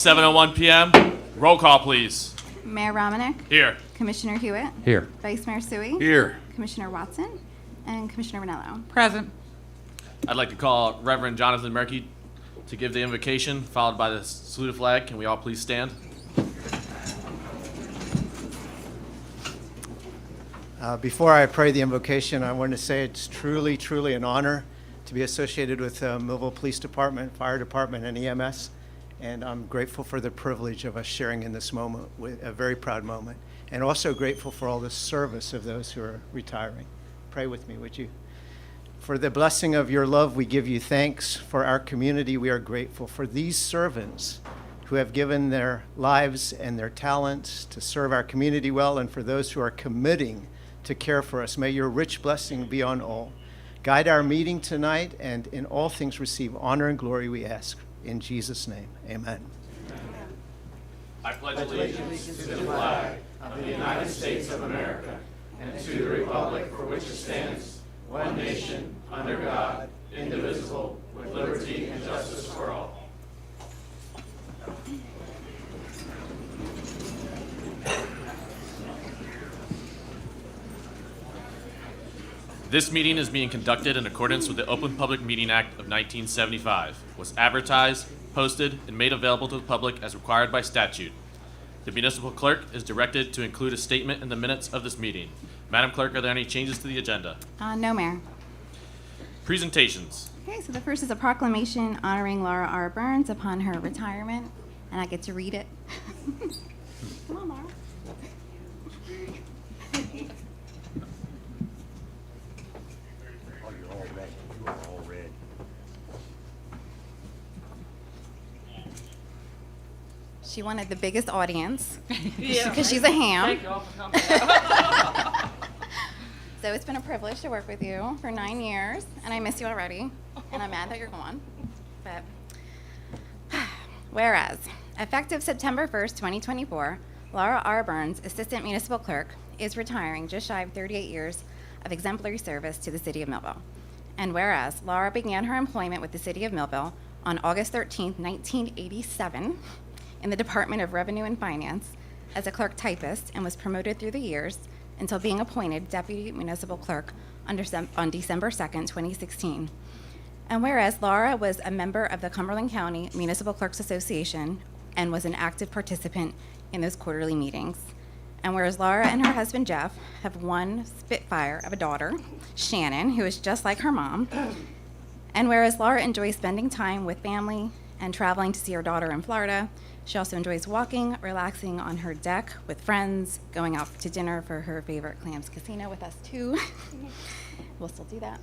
7:01 p.m. Roll call, please. Mayor Romanek, Here. Commissioner Hewitt, Here. Vice Mayor Sui, Here. Commissioner Watson, and Commissioner Ranello. Present. I'd like to call Reverend Jonathan Merkey to give the invocation, followed by the salute of flag. Can we all please stand? Before I pray the invocation, I want to say it's truly, truly an honor to be associated with Millville Police Department, Fire Department, and EMS. And I'm grateful for the privilege of us sharing in this moment, with a very proud moment. And also grateful for all the service of those who are retiring. Pray with me, would you? For the blessing of your love, we give you thanks. For our community, we are grateful. For these servants who have given their lives and their talents to serve our community well, and for those who are committing to care for us, may your rich blessing be on all. Guide our meeting tonight, and in all things receive honor and glory, we ask. In Jesus' name, amen. I pledge allegiance to the flag of the United States of America and to the republic for which it stands, one nation, under God, indivisible, with liberty and justice for all. This meeting is being conducted in accordance with the Open Public Meeting Act of 1975, was advertised, posted, and made available to the public as required by statute. The municipal clerk is directed to include a statement in the minutes of this meeting. Madam Clerk, are there any changes to the agenda? No, Mayor. Presentations. Okay, so the first is a proclamation honoring Laura R. Burns upon her retirement, and I get to read it. Come on, Laura. Oh, you're all red. You are all red. She wanted the biggest audience because she's a ham. Thank you all for coming. So it's been a privilege to work with you for 9 years, and I miss you already, and I'm mad that you're gone. But whereas, effective September 1st, 2024, Laura R. Burns, Assistant Municipal Clerk, is retiring just shy of 38 years of exemplary service to the City of Millville. And whereas, Laura began her employment with the City of Millville on August 13th, 1987, in the Department of Revenue and Finance as a clerk typist and was promoted through the years until being appointed Deputy Municipal Clerk on December 2nd, 2016. And whereas Laura was a member of the Cumberland County Municipal Clerks Association and was an active participant in those quarterly meetings. And whereas Laura and her husband Jeff have one spitfire of a daughter, Shannon, who is just like her mom. And whereas Laura enjoys spending time with family and traveling to see her daughter in Florida, she also enjoys walking, relaxing on her deck with friends, going out to dinner for her favorite Clams Casino with us too. We'll still do that.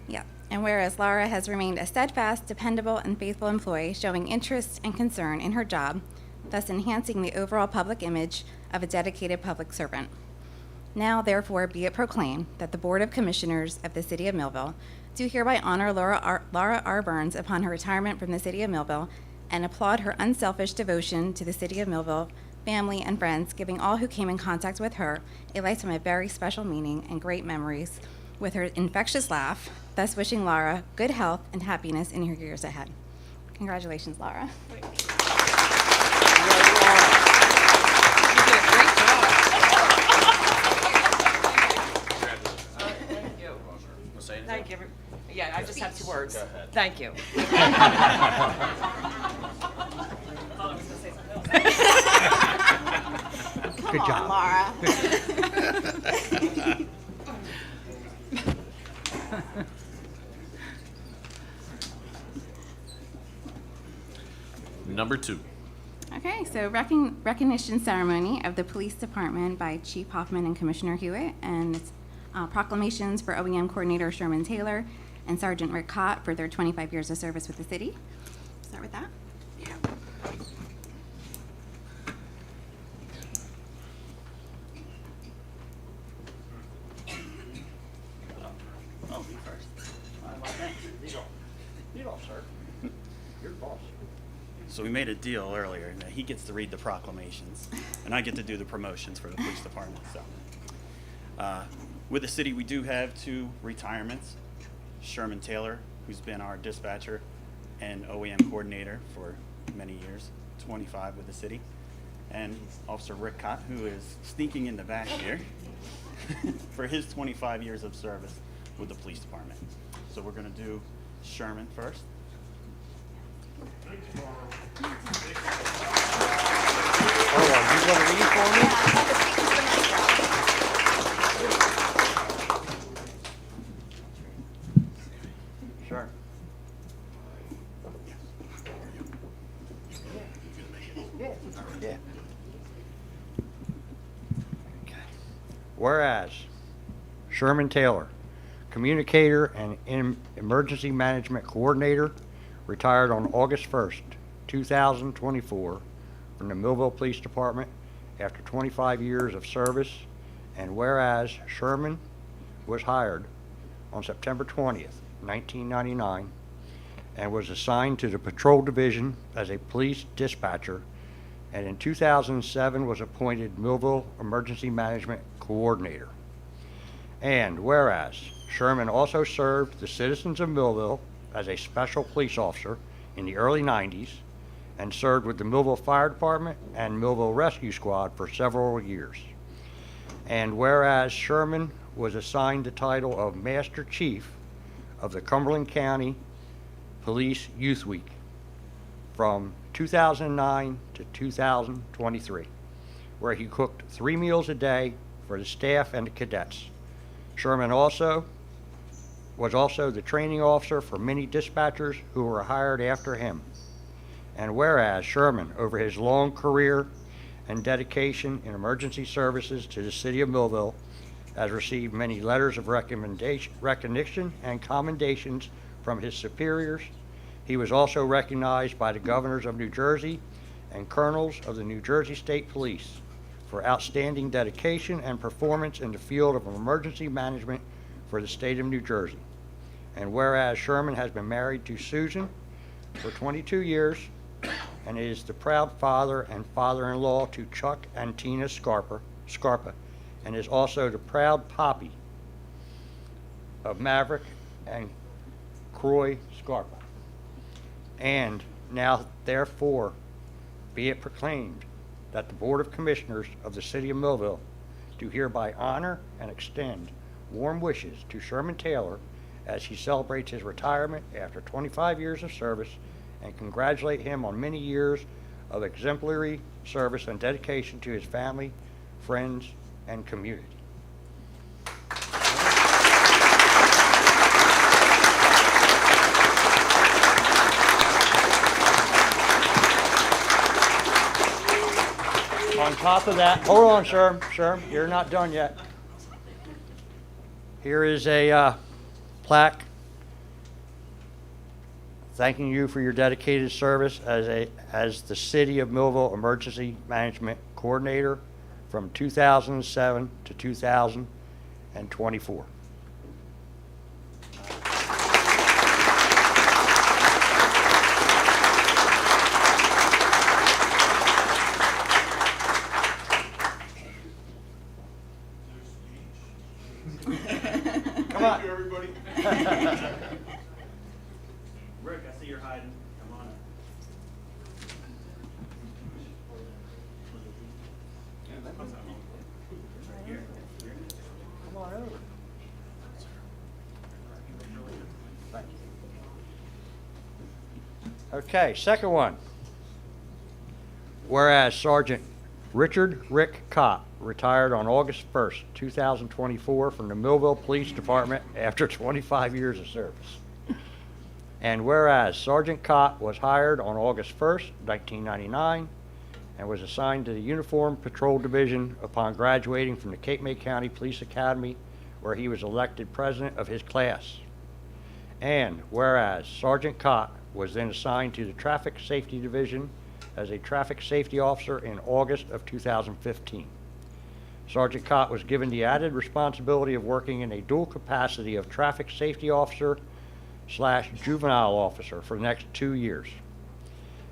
Yeah. And whereas Laura has remained a steadfast, dependable, and faithful employee, showing interest and concern in her job, thus enhancing the overall public image of a dedicated public servant. Now, therefore, be it proclaimed that the Board of Commissioners of the City of Millville do hereby honor Laura R. Burns upon her retirement from the City of Millville and applaud her unselfish devotion to the City of Millville, family, and friends, giving all who came in contact with her a lifetime of very special meaning and great memories with her infectious laugh, thus wishing Laura good health and happiness in her years ahead. Congratulations, Laura. You did a great job. Thank you. Wanna say anything? Thank you. Yeah, I just have 2 words. Go ahead. Thank you. Good job, Laura. Number 2. Okay, so recognition ceremony of the Police Department by Chief Hoffman and Commissioner Hewitt, and it's proclamations for OEM Coordinator Sherman Taylor and Sergeant Rick Cott for their 25 years of service with the city. Start with that. Oh, me first. You don't, sir. You're the boss. So we made a deal earlier that he gets to read the proclamations, and I get to do the promotions for the police department. So, with the city, we do have 2 retirements. Sherman Taylor, who's been our dispatcher and OEM coordinator for many years, 25 with the city, and Officer Rick Cott, who is sneaking in the back here, for his 25 years of service with the police department. So we're going to do Sherman first. Hold on, you want to read for me? Sure. Yeah. Okay. Whereas Sherman Taylor, communicator and emergency management coordinator, retired on August 1st, 2024 from the Millville Police Department after 25 years of service, and whereas Sherman was hired on September 20th, 1999, and was assigned to the Patrol Division as a police dispatcher, and in 2007 was appointed Millville Emergency Management Coordinator. And whereas Sherman also served the citizens of Millville as a special police officer in the early 90s and served with the Millville Fire Department and Millville Rescue Squad for several years. And whereas Sherman was assigned the title of Master Chief of the Cumberland County Police Youth Week from 2009 to 2023, where he cooked 3 meals a day for the staff and the cadets. Sherman was also the training officer for many dispatchers who were hired after him. And whereas Sherman, over his long career and dedication in emergency services to the city of Millville, has received many letters of recognition and commendations from his superiors. He was also recognized by the governors of New Jersey and colonels of the New Jersey State Police for outstanding dedication and performance in the field of emergency management for the state of New Jersey. And whereas Sherman has been married to Susan for 22 years and is the proud father and father-in-law to Chuck and Tina Scarpa, and is also the proud poppy of Maverick and Croy Scarpa. And now, therefore, be it proclaimed that the Board of Commissioners of the City of Millville do hereby honor and extend warm wishes to Sherman Taylor as he celebrates his retirement after 25 years of service, and congratulate him on many years of exemplary service and dedication to his family, friends, and community. On top of that, hold on, Sherm, you're not done yet. Here is a plaque thanking you for your dedicated service as the City of Millville Emergency Management Coordinator from 2007 to 2024. Come on. Thank you, everybody. Rick, I see you're hiding. Come on up. Come on over. Okay, second one. Whereas Sergeant Richard Rick Cott retired on August 1st, 2024 from the Millville Police Department after 25 years of service. And whereas Sergeant Cott was hired on August 1st, 1999, and was assigned to the Uniform Patrol Division upon graduating from the Cape May County Police Academy, where he was elected president of his class. And whereas Sergeant Cott was then assigned to the Traffic Safety Division as a traffic safety officer in August of 2015. Sergeant Cott was given the added responsibility of working in a dual capacity of traffic safety officer / juvenile officer for the next 2 years.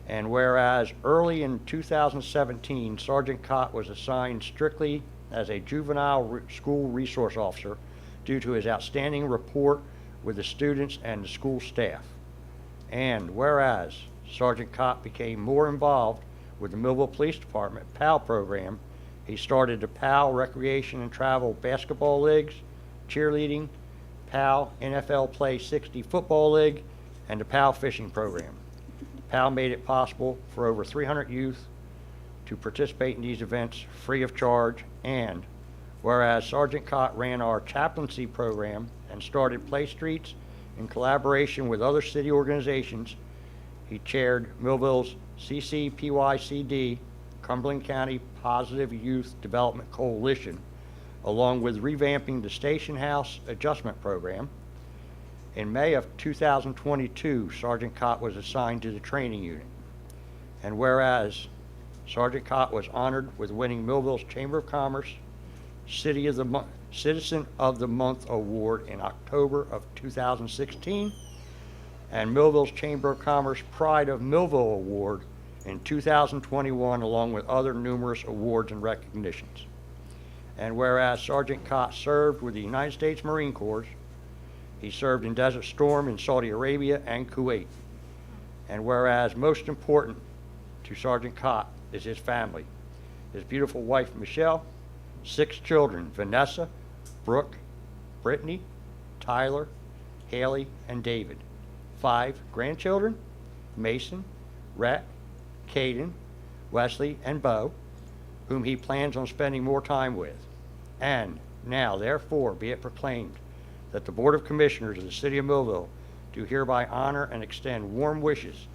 And whereas early in 2017, Sergeant Cott was assigned strictly as a juvenile school resource officer due to his outstanding rapport with the students and the school staff. And whereas Sergeant Cott became more involved with the Millville Police Department PAL program. He started the PAL Recreation and Travel Basketball Leagues, cheerleading, PAL NFL Play 60 Football League, and the PAL Fishing Program. PAL made it possible for over 300 youth to participate in these events free of charge, and whereas Sergeant Cott ran our chaplaincy program and started Play Streets in collaboration with other city organizations, he chaired Millville's CCPYCD, Cumberland County Positive Youth Development Coalition, along with revamping the Station House Adjustment Program. In May of 2022, Sergeant Cott was assigned to the training unit. And whereas Sergeant Cott was honored with winning Millville's Chamber of Commerce Citizen of the Month Award in October of 2016, and Millville's Chamber of Commerce Pride of Millville Award in 2021, along with other numerous awards and recognitions. And whereas Sergeant Cott served with the United States Marine Corps, he served in Desert Storm in Saudi Arabia and Kuwait. And whereas most important to Sergeant Cott is his family, his beautiful wife Michelle, 6 children, Vanessa, Brooke, Brittany, Tyler, Haley, and David. 5 grandchildren, Mason, Rhett, Caden, Wesley, and Bo, whom he plans on spending more time with. And now, therefore, be it proclaimed that the Board of Commissioners of the City of Millville do hereby honor and extend warm wishes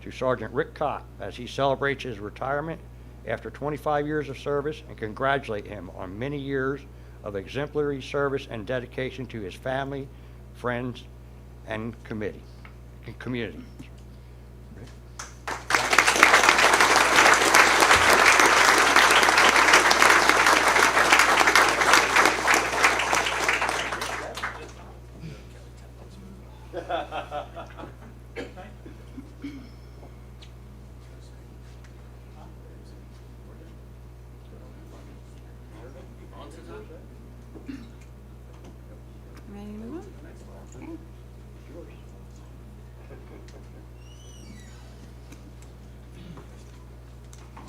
to Sergeant Rick Cott as he celebrates his retirement after 25 years of service, and congratulate him on many years of exemplary service and dedication to his family, friends, and community. Ready to move on? Okay.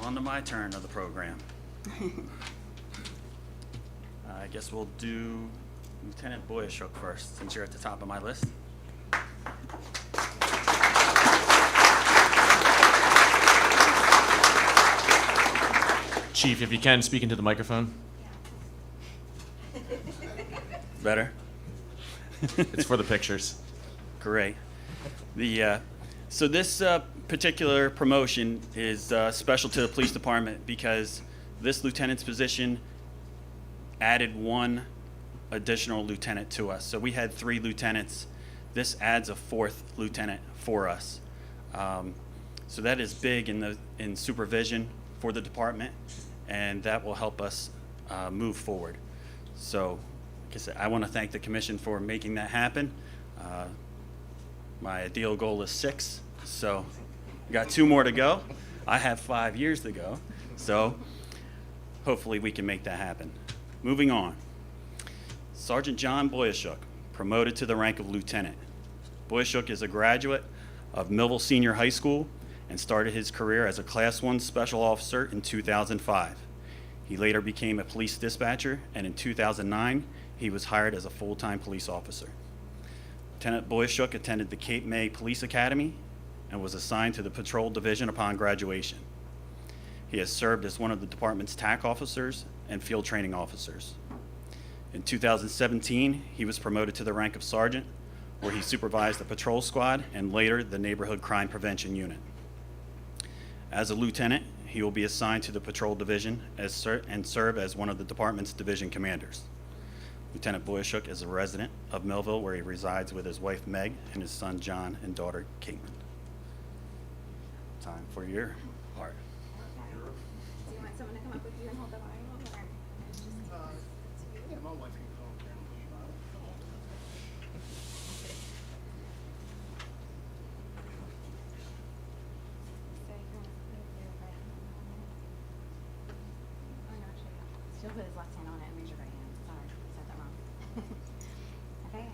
On to my turn of the program. I guess we'll do Lieutenant Boyashuk first, since you're at the top of my list. Chief, if you can, speak into the microphone. Better? It's for the pictures. Great. So this particular promotion is special to the police department because this lieutenant's position added 1 additional lieutenant to us. So we had 3 lieutenants. This adds a 4th lieutenant for us. So that is big in supervision for the department, and that will help us move forward. So, like I said, I want to thank the commission for making that happen. My ideal goal is 6, so we got 2 more to go. I have 5 years to go, so hopefully we can make that happen. Moving on. Sergeant John Boyashuk, promoted to the rank of lieutenant. Boyashuk is a graduate of Millville Senior High School and started his career as a Class 1 Special Officer in 2005. He later became a police dispatcher, and in 2009, he was hired as a full-time police officer. Lieutenant Boyashuk attended the Cape May Police Academy and was assigned to the Patrol Division upon graduation. He has served as one of the department's TAC officers and field training officers. In 2017, he was promoted to the rank of sergeant, where he supervised the patrol squad and later the neighborhood crime prevention unit. As a lieutenant, he will be assigned to the patrol division and serve as one of the department's division commanders. Lieutenant Boyashuk is a resident of Millville, where he resides with his wife Meg and his son John and daughter Caitlin. Time for your part. Do you want someone to come up with you and hold the Bible? Or it's just Yeah, my wife can call. She'll put his left hand on it and raise your right hand. Sorry, I said that wrong. Okay,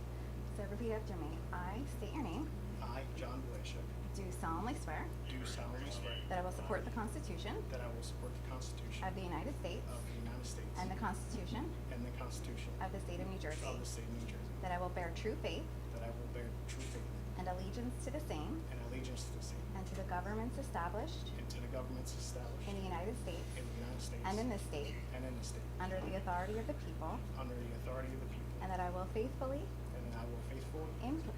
so repeat after me. I state your name. I, John Boyashuk, do solemnly swear do solemnly swear that I will support the Constitution that I will support the Constitution of the United States of the United States and the Constitution and the Constitution of the State of New Jersey, of the State of New Jersey, that I will bear true faith that I will bear true faith and allegiance to the same and allegiance to the same and to the governments established and to the governments established in the United States in the United States and in this state and in the state under the authority of the people, under the authority of the people, and that I will faithfully, and that I will faithfully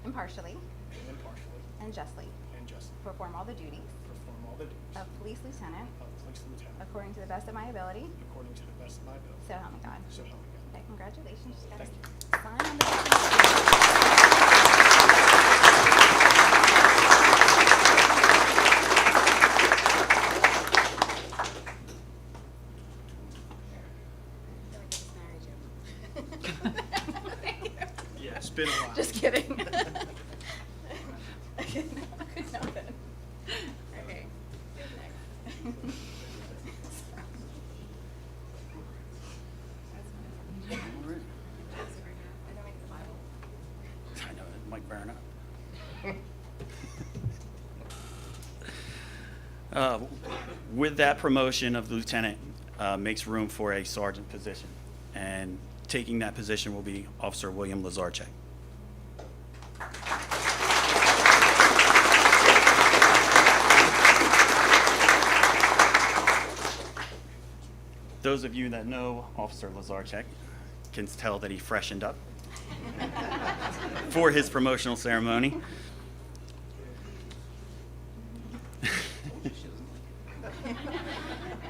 impartially, and impartially and justly and justly perform all the duties perform all the duties of police lieutenant of police lieutenant according to the best of my ability. according to the best of my ability. So help me God. So help me God. Okay, congratulations. Just gotta Thank you. sign on the document. Yeah, it's been a while. Just kidding. Okay. Who's next? All right. I know, it might burn up. With that promotion of lieutenant, makes room for a sergeant position. And taking that position will be Officer William Lazarchek. Those of you that know Officer Lazarchek can tell that he freshened up for his promotional ceremony.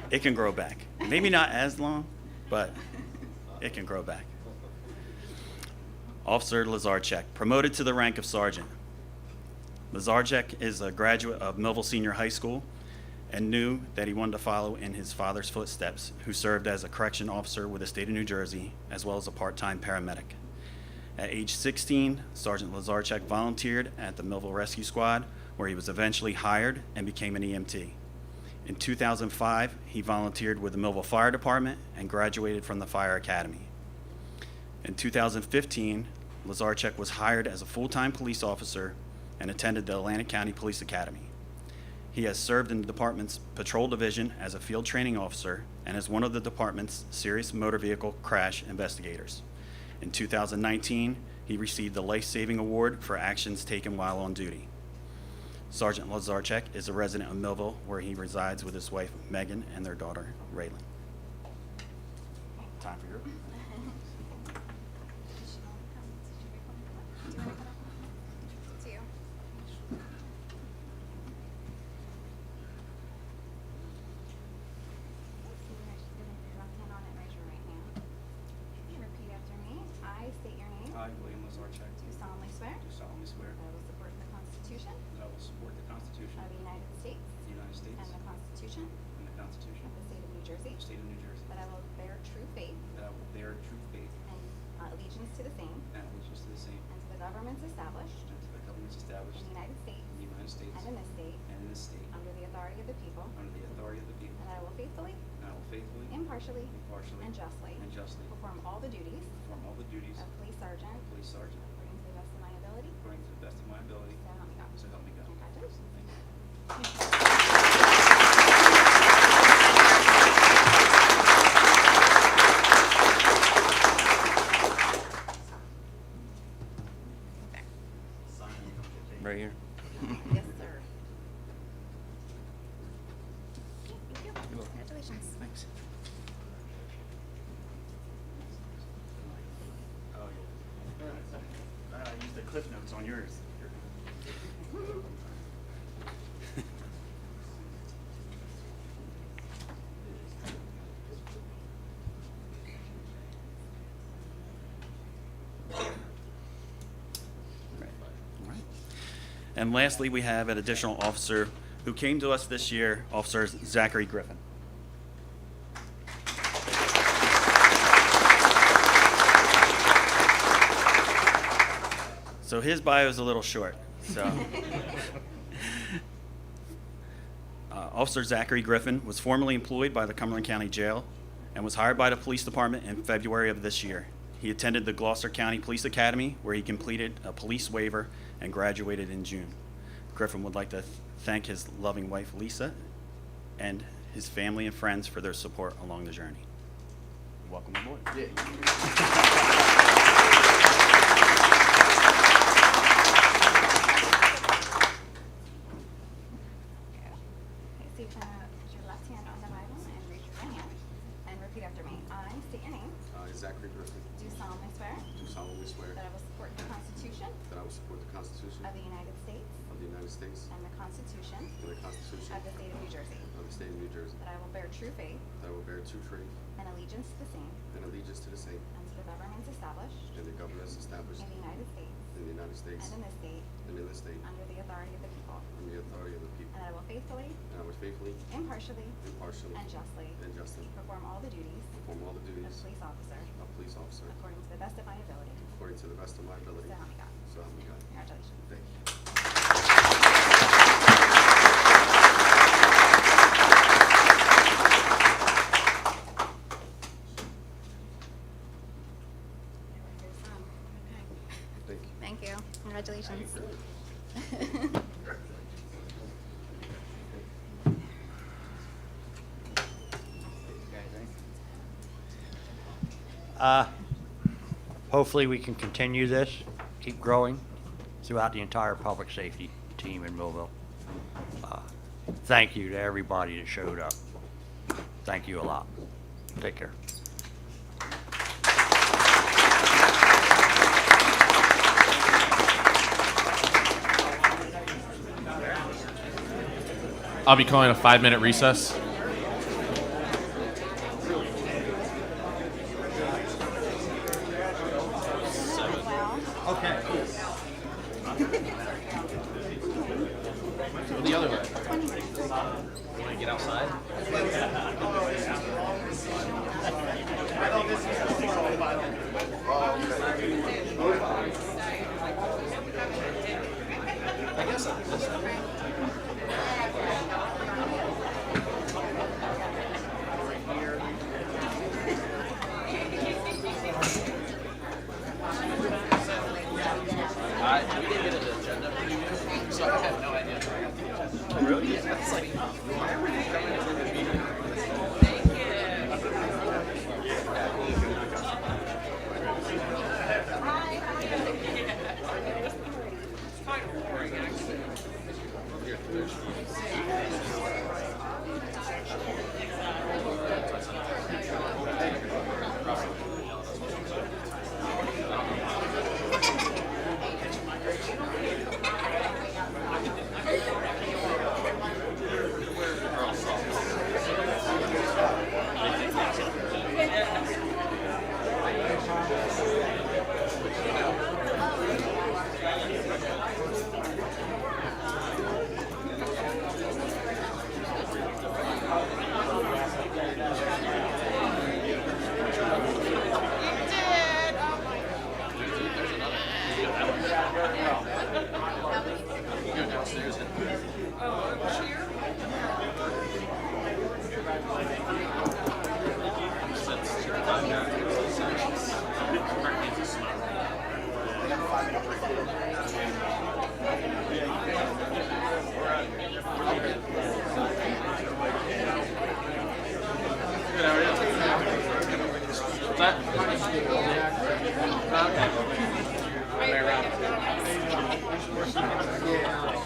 It can grow back. Maybe not as long, but it can grow back. Officer Lazarchek, promoted to the rank of sergeant. Lazarchek is a graduate of Millville Senior High School and knew that he wanted to follow in his father's footsteps, who served as a correction officer with the state of New Jersey, as well as a part-time paramedic. At age 16, Sergeant Lazarchek volunteered at the Millville Rescue Squad, where he was eventually hired and became an EMT. In 2005, he volunteered with the Millville Fire Department and graduated from the Fire Academy. In 2015, Lazarchek was hired as a full-time police officer and attended the Atlantic County Police Academy. He has served in the department's patrol division as a field training officer and is one of the department's serious motor vehicle crash investigators. In 2019, he received the Life-Saving Award for actions taken while on duty. Sergeant Lazarchek is a resident of Millville, where he resides with his wife, Megan, and their daughter, Raylan. Time for your... To you. Left hand on it, raise your right hand. Repeat after me. I state your name. I, William Lazarchek, Do solemnly swear do solemnly swear that I will support the Constitution that I will support the Constitution of the United States of the United States and the Constitution and the Constitution of the State of New Jersey, of the State of New Jersey, that I will bear true faith that I will bear true faith and allegiance to the same and allegiance to the same and to the governments established and to the governments established in the United States in the United States and in this state and in this state under the authority of the people, under the authority of the people, and that I will faithfully, and I will faithfully, impartially, impartially, and justly perform all the duties perform all the duties of police sergeant of police sergeant according to the best of my ability. according to the best of my ability, So help me God. so help me God. Congratulations. Thank you. Right here. Yes, sir. Thank you. Congratulations. Thanks. Oh, yeah. I used the cliff notes on yours. All right. And lastly, we have an additional officer who came to us this year, Officer Zachary Griffin. So his bio is a little short. So, Officer Zachary Griffin was formerly employed by the Cumberland County Jail and was hired by the police department in February of this year. He attended the Gloucester County Police Academy, where he completed a police waiver and graduated in June. Griffin would like to thank his loving wife, Lisa, and his family and friends for their support along the journey. Welcome aboard. Okay, so you can put your left hand on the Bible and raise your right hand and repeat after me. I state your name. I, Zachary Griffin, Do solemnly swear do solemnly swear that I will support the Constitution that I will support the Constitution of the United States of the United States and the Constitution and the Constitution of the State of New Jersey. of the State of New Jersey, That I will bear true faith that I will bear true faith and allegiance to the same and allegiance to the same and to the governments established and the governments established in the United States in the United States and in this state and in this state under the authority of the people. under the authority of the people, And I will faithfully, and I will faithfully, impartially, impartially, and justly and justly perform all the duties perform all the of duties police officer of police officer according to the best of my ability. according to the best of my ability. So help me God. So help me God. Congratulations. Thank you. Thank you. Thank you. Congratulations. Hopefully, we can continue this, keep growing throughout the entire public safety team in Millville. Thank you to everybody that showed up. Thank you a lot. Take care. I'll be calling a 5-minute recess. Well, Go the other way. You want to get outside? We didn't get an agenda preview, so I have no idea. Oh, really? Yeah, it's like, go downstairs and Good, how are you? What's that?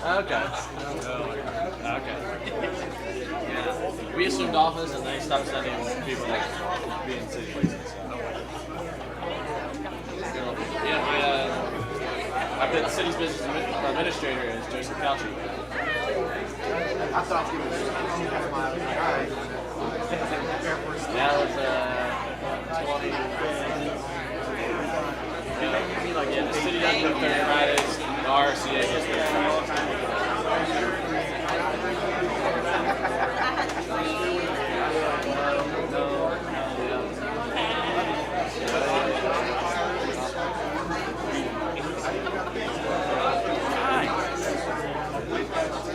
Okay. Okay. Yeah. We assumed office and they stopped sending people like being city places. So. Yeah, I've been the city's business administrator is Joseph Calci. I thought he was Now it's 20. Yeah, the city doesn't work Thursday Fridays. The RCA gets Thursday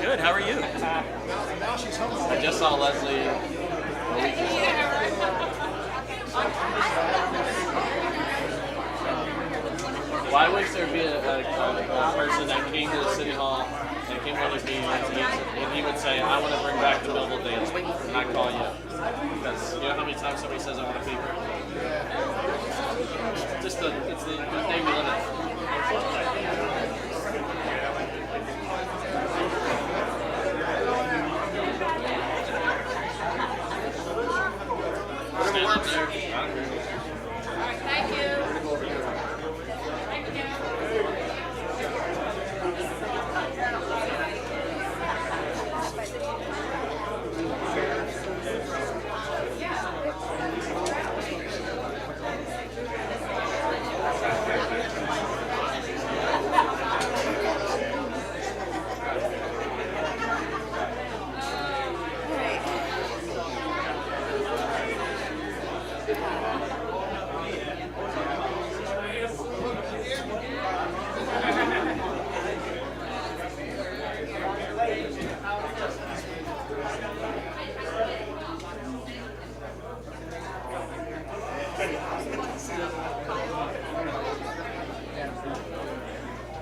Good, how are you? I just saw Leslie came to these meetings, and he would say, "I want to bring back the Millville dance," and I call you because you know how many times somebody says, "I want a paper." Just it's the day we live in. Stand up there. Thank you.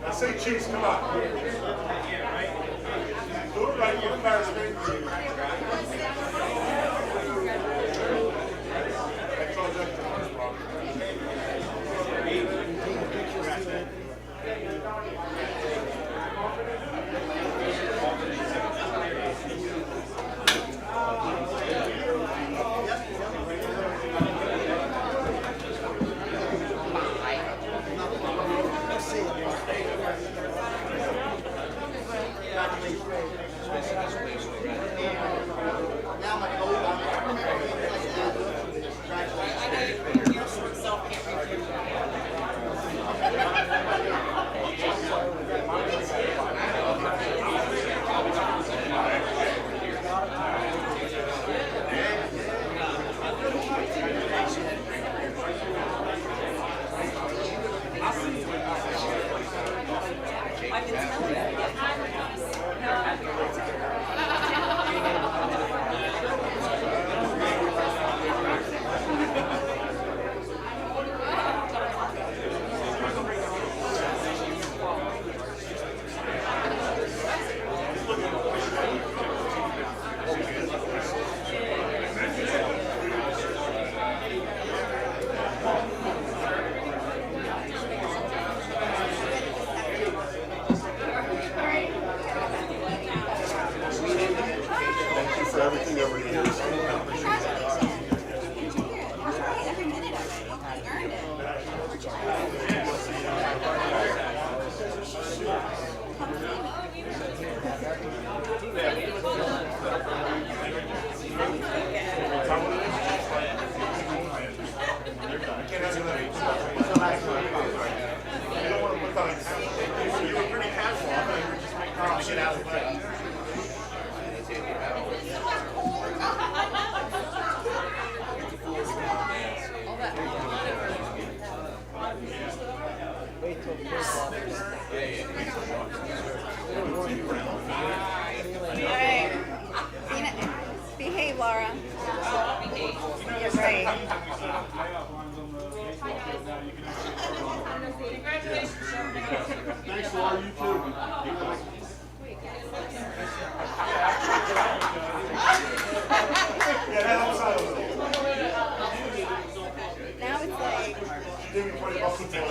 I say cheese, come on. Do it right, you embarrass me. I told you that was wrong. Thank you for everything over the years. Every minute of it. You earned it. You don't want to put on. You were pretty casual. I thought you were just making trying to get out of the way. Behave, Laura. You're right. Thanks, Laura. You too. Yeah, that helps out a little. Now it's like, Give me 20 bucks to take out.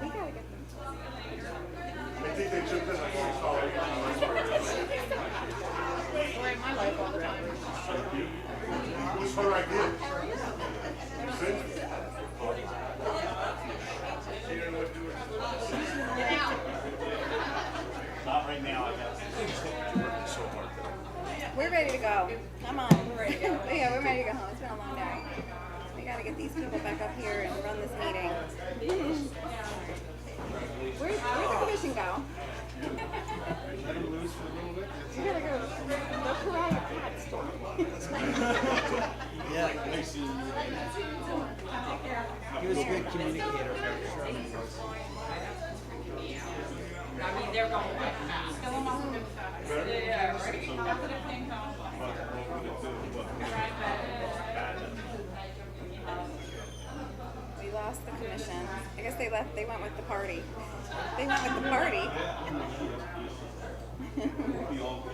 we gotta get them. I think they took this like $6. It was her idea. See? Not right now, I guess. We're ready to go. Come on. We're ready to go. Yeah, we're ready to go home. It's been a long day. We gotta get these people back up here and run this meeting. Where'd the commission go? Let him loose for a little bit. We gotta go. Go karate cat store. Yeah, he was a good communicator. I mean, they're going like fast. Yeah, right. We lost the commission. I guess they left. Beth, they went with the party. They went with the party. These are all-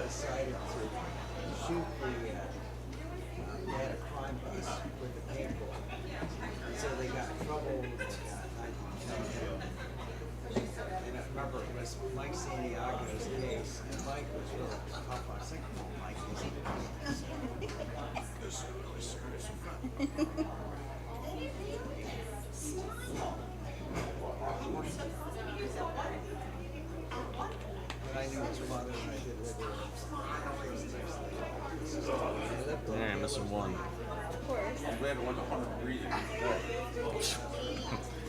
Decided to shoot they had a crime bus with the paintball. So they got in trouble. And I remember it was Mike Santiago's case, and Mike was really tough on us. Like, oh, Mike But I knew his father, and I did live with him. Yeah, missing one. Of course.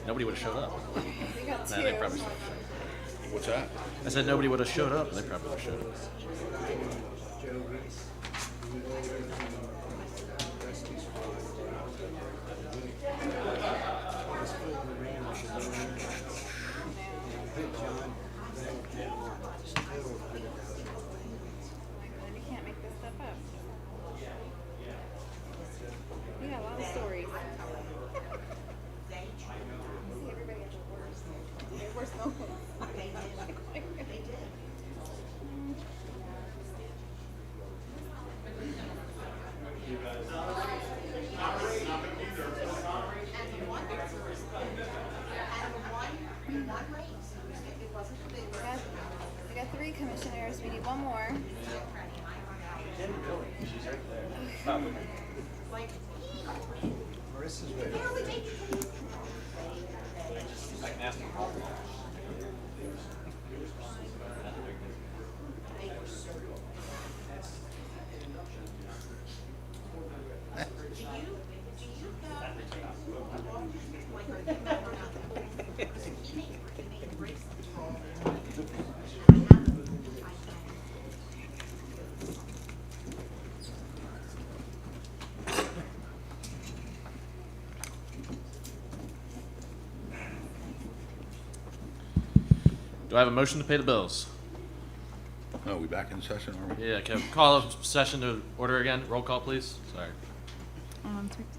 Nobody would have showed up. We got Nah, they two. probably should have showed up. What's that? I said nobody would have showed up. They probably would have showed up. Joe Reese, he was in the rescue squad. He was fooling around with the balloon. And he hit John head on. Just total good about it. You can't make this stuff up. You got a lot of stories. See, everybody has the worst. Their worst moments. We got three commissioners. We need one more. Marissa's ready. Do I have a motion to pay the bills? Oh, we back in session, are we? Yeah, can I call a session to order again? Roll call, please. Sorry.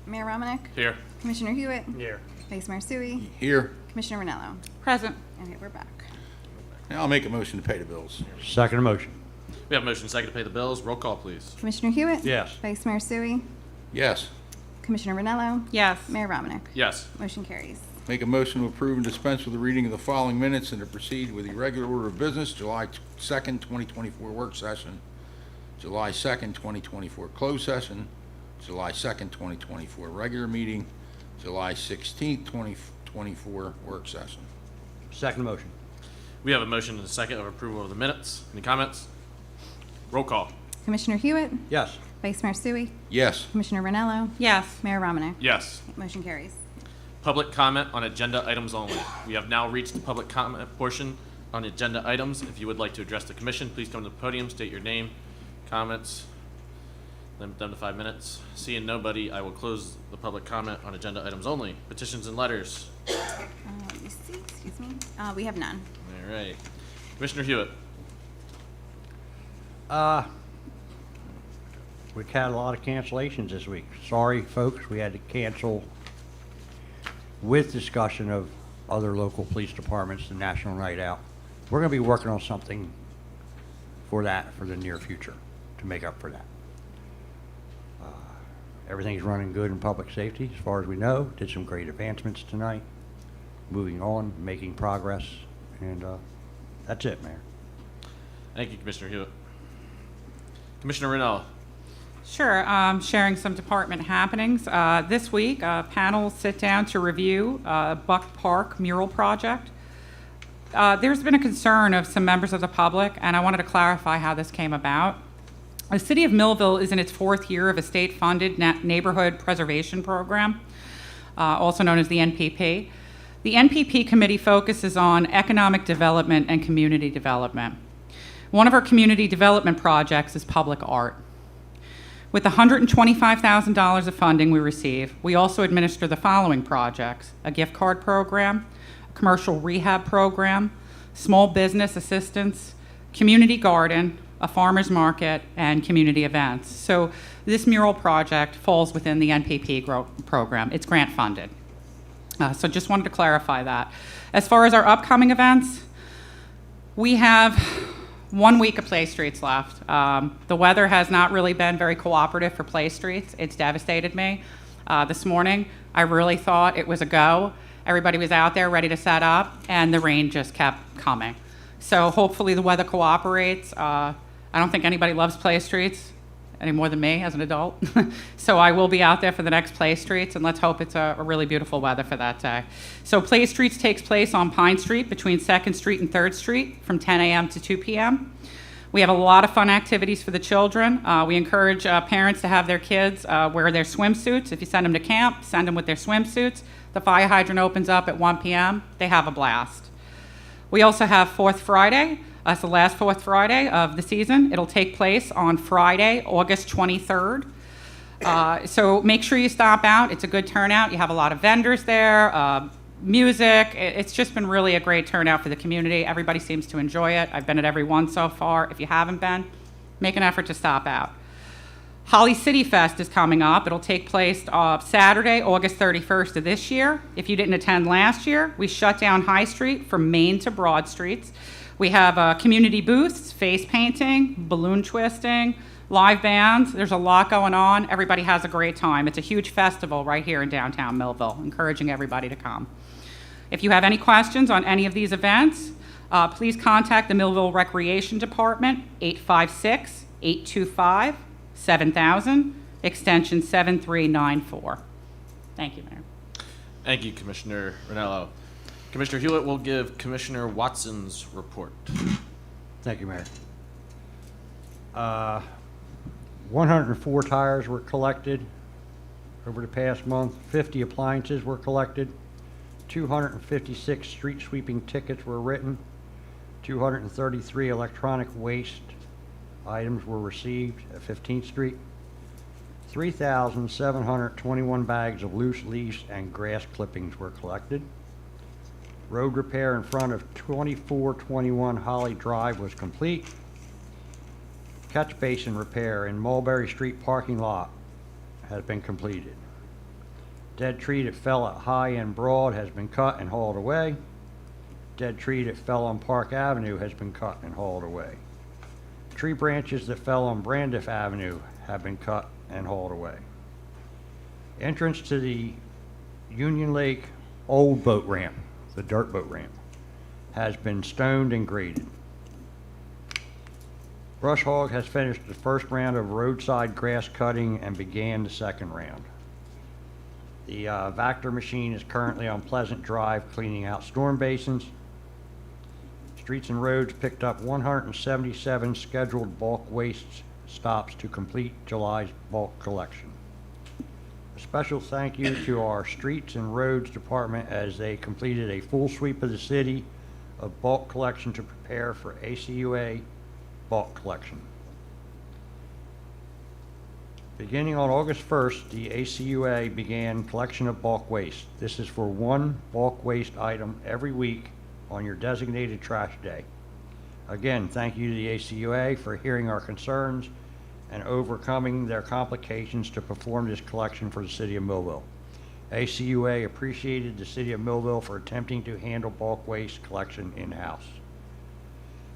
Mayor Romanek, Here. Commissioner Hewitt, Here. Vice Mayor Sui, Here. Commissioner Ranello. Present. Okay, we're back. Now I'll make a motion to pay the bills. Second motion. We have a motion second to pay the bills. Roll call, please. Commissioner Hewitt? Yes. Vice Mayor Sui, Yes. Commissioner Ranello, Yes. Mayor Romanek. Yes. Motion carries. Make a motion to approve and dispense with the reading of the following minutes and to proceed with the regular order of business, July 2nd, 2024 work session, July 2nd, 2024 closed session, July 2nd, 2024 regular meeting, July 16th, 2024 work session. Second motion. We have a motion and a second of approval of the minutes. Any comments? Roll call. Commissioner Hewitt, Yes. Vice Mayor Sui, Yes. Commissioner Ranello, Yes. Mayor Romanek. Yes. Motion carries. Public comment on agenda items only. We have now reached the public comment portion on agenda items. If you would like to address the commission, please come to the podium, state your name, comments, limit them to 5 minutes. Seeing nobody, I will close the public comment on agenda items only. Petitions and letters. Let me see, excuse me. We have none. All right. Commissioner Hewitt. We had a lot of cancellations this week. Sorry, folks, we had to cancel with discussion of other local police departments, the National Night Out. We're gonna be working on something for that for the near future to make up for that. Everything's running good in public safety, as far as we know. Did some great advancements tonight. Moving on, making progress, and that's it, Mayor. Thank you, Commissioner Hewitt. Commissioner Ranello. Sure, sharing some department happenings. This week, a panel sit down to review Buck Park mural project. There's been a concern of some members of the public, and I wanted to clarify how this came about. The city of Millville is in its 4th year of a state-funded neighborhood preservation program, also known as the NPP. The NPP committee focuses on economic development and community development. One of our community development projects is public art. With the $125,000 of funding we receive, we also administer the following projects: a gift card program, a commercial rehab program, small business assistance, community garden, a farmer's market, and community events. So this mural project falls within the NPP program. It's grant funded. So just wanted to clarify that. As far as our upcoming events, we have 1 week of Play Streets left. The weather has not really been very cooperative for Play Streets. It's devastated me. This morning, I really thought it was a go. Everybody was out there ready to set up, and the rain just kept coming. So hopefully the weather cooperates. I don't think anybody loves Play Streets any more than me as an adult. So I will be out there for the next Play Streets, and let's hope it's a really beautiful weather for that day. So Play Streets takes place on Pine Street between 2nd Street and 3rd Street from 10 a.m. to 2 p.m. We have a lot of fun activities for the children. We encourage parents to have their kids wear their swimsuits. If you send them to camp, send them with their swimsuits. The fire hydrant opens up at 1 p.m. They have a blast. We also have 4th Friday. That's the last 4th Friday of the season. It'll take place on Friday, August 23rd. So make sure you stop out. It's a good turnout. You have a lot of vendors there, music. It's just been really a great turnout for the community. Everybody seems to enjoy it. I've been at every one so far. If you haven't been, make an effort to stop out. Holly City Fest is coming up. It'll take place Saturday, August 31st of this year. If you didn't attend last year, we shut down High Street from Main to Broad Streets. We have community booths, face painting, balloon twisting, live bands. There's a lot going on. Everybody has a great time. It's a huge festival right here in downtown Millville, encouraging everybody to come. If you have any questions on any of these events, please contact the Millville Recreation Department, 856-825-7000, extension 7394. Thank you, Mayor. Thank you, Commissioner Ranello. Commissioner Hewitt will give Commissioner Watson's report. Thank you, Mayor. 104 tires were collected over the past month. 50 appliances were collected. 256 street sweeping tickets were written. 233 electronic waste items were received at 15th Street. 3,721 bags of loose leaves and grass clippings were collected. Road repair in front of 2421 Holly Drive was complete. Catch basin repair in Mulberry Street parking lot has been completed. Dead tree that fell at High and Broad has been cut and hauled away. Dead tree that fell on Park Avenue has been cut and hauled away. Tree branches that fell on Brandiff Avenue have been cut and hauled away. Entrance to the Union Lake old boat ramp, the dirt boat ramp, has been stoned and graded. Brush Hog has finished the first round of roadside grass cutting and began the second round. The Vector machine is currently on Pleasant Drive cleaning out storm basins. Streets and Roads picked up 177 scheduled bulk waste stops to complete July's bulk collection. A special thank you to our Streets and Roads Department as they completed a full sweep of the city of bulk collection to prepare for ACUA bulk collection. Beginning on August 1st, the ACUA began collection of bulk waste. This is for one bulk waste item every week on your designated trash day. Again, thank you to the ACUA for hearing our concerns and overcoming their complications to perform this collection for the City of Millville. ACUA appreciated the City of Millville for attempting to handle bulk waste collection in-house.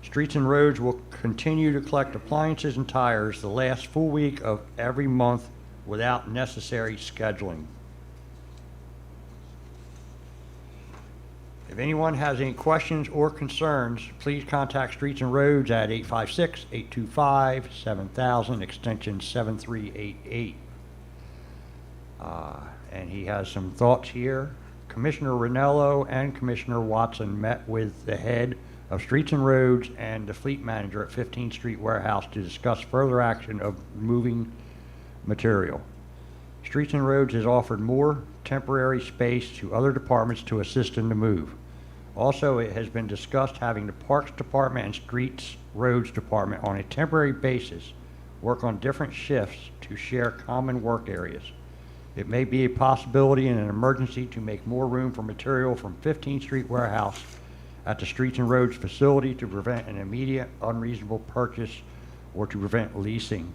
Streets and Roads will continue to collect appliances and tires the last full week of every month without necessary scheduling. If anyone has any questions or concerns, please contact Streets and Roads at 856-825-7000, extension 7388. And he has some thoughts here. Commissioner Ranello and Commissioner Watson met with the head of Streets and Roads and the fleet manager at 15th Street Warehouse to discuss further action of moving material. Streets and Roads has offered more temporary space to other departments to assist in the move. Also, it has been discussed having the Parks Department and Streets Roads Department on a temporary basis work on different shifts to share common work areas. It may be a possibility in an emergency to make more room for material from 15th Street Warehouse at the Streets and Roads facility to prevent an immediate unreasonable purchase or to prevent leasing.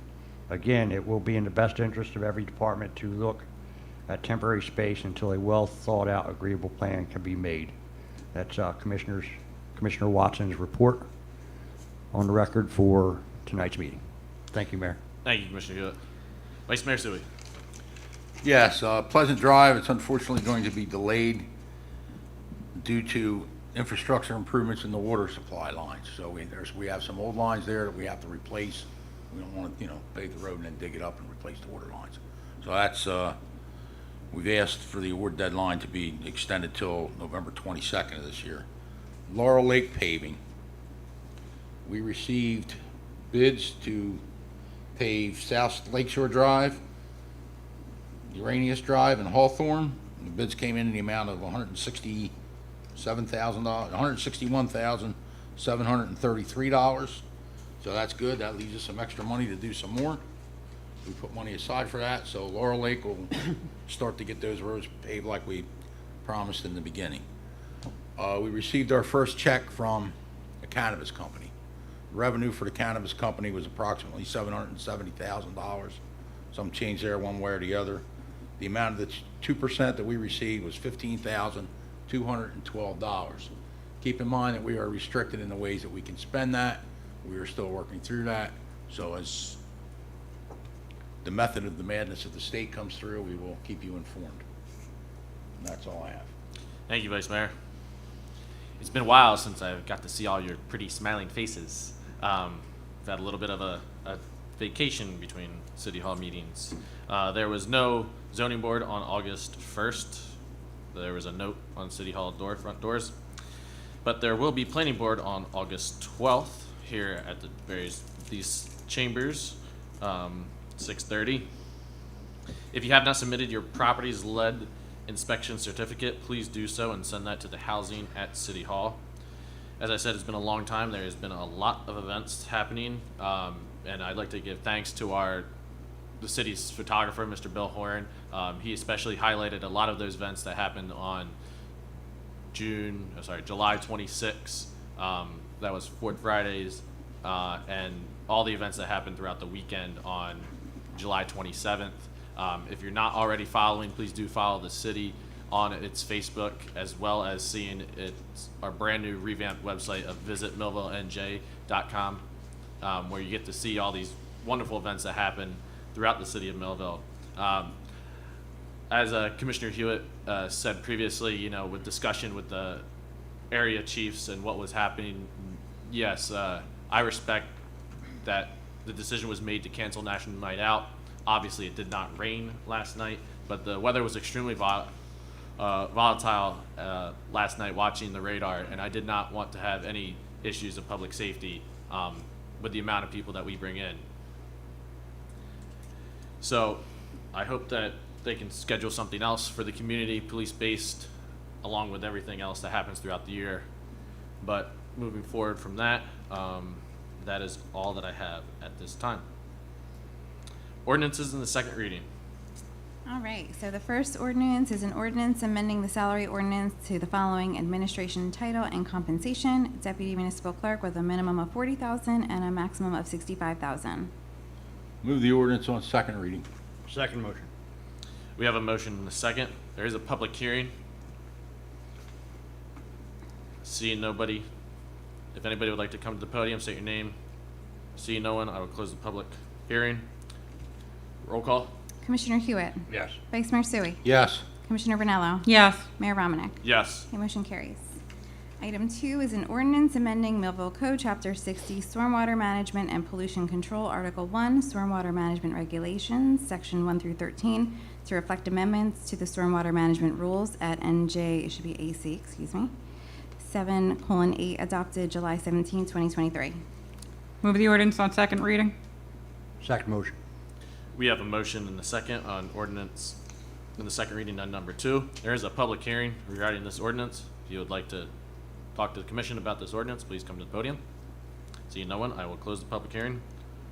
Again, it will be in the best interest of every department to look at temporary space until a well-thought-out agreeable plan can be made. That's Commissioner Watson's report on the record for tonight's meeting. Thank you, Mayor. Thank you, Commissioner Hewitt. Vice Mayor Sui. Yes, Pleasant Drive, it's unfortunately going to be delayed due to infrastructure improvements in the water supply lines. So we have some old lines there that we have to replace. We don't want to, pave the road and then dig it up and replace the water lines. So that's, we've asked for the award deadline to be extended till November 22nd of this year. Laurel Lake paving. We received bids to pave South Lakeshore Drive, Uranius Drive, and Hawthorne. The bids came in the amount of $161,733. So that's good. That leaves us some extra money to do some more. We put money aside for that, so Laurel Lake will start to get those roads paved like we promised in the beginning. We received our first check from a cannabis company. Revenue for the cannabis company was approximately $770,000. Some change there one way or the other. The amount of the 2% that we received was $15,212. Keep in mind that we are restricted in the ways that we can spend that. We are still working through that. So as the method of the madness of the state comes through, we will keep you informed. And that's all I have. Thank you, Vice Mayor. It's been a while since I got to see all your pretty smiling faces. We've had a little bit of a vacation between City Hall meetings. There was no zoning board on August 1st. There was a note on City Hall front doors. But there will be planning board on August 12th here at these chambers, 6:30. If you have not submitted your property's lead inspection certificate, please do so and send that to the housing at City Hall. As I said, it's been a long time. There has been a lot of events happening, and I'd like to give thanks to the city's photographer, Mr. Bill Horan. He especially highlighted a lot of those events that happened on July 26th. That was Fort Fridays, and all the events that happened throughout the weekend on July 27th. If you're not already following, please do follow the city on its Facebook, as well as seeing our brand new revamped website of visitmillvillenj.com, where you get to see all these wonderful events that happen throughout the city of Millville. As Commissioner Hewitt said previously, with discussion with the area chiefs and what was happening, yes, I respect that the decision was made to cancel National Night Out. Obviously, it did not rain last night, but the weather was extremely volatile last night watching the radar, and I did not want to have any issues of public safety with the amount of people that we bring in. So I hope that they can schedule something else for the community, police-based, along with everything else that happens throughout the year. But moving forward from that, that is all that I have at this time. Ordinances in the second reading. All right, so the first ordinance is an ordinance amending the salary ordinance to the following: administration title and compensation, deputy municipal clerk with a minimum of $40,000 and a maximum of $65,000. Move the ordinance on second reading. Second motion. We have a motion and a second. There is a public hearing. Seeing nobody, if anybody would like to come to the podium, state your name. Seeing no one, I will close the public hearing. Roll call. Commissioner Hewitt. Yes. Vice Mayor Sui. Yes. Commissioner Vernello. Yes. Mayor Romanek. Yes. The motion carries. Item 2 is an ordinance amending Millville Code, Chapter 60, Stormwater Management and Pollution Control, Article 1, Stormwater Management Regulations, Section 1 through 13, to reflect amendments to the stormwater management rules at NJ, it should be AC, 7:8, adopted July 17, 2023. Move the ordinance on second reading. Second motion. We have a motion and a second on ordinance in the second reading on number 2. There is a public hearing regarding this ordinance. If you would like to talk to the commission about this ordinance, please come to the podium. Seeing no one, I will close the public hearing.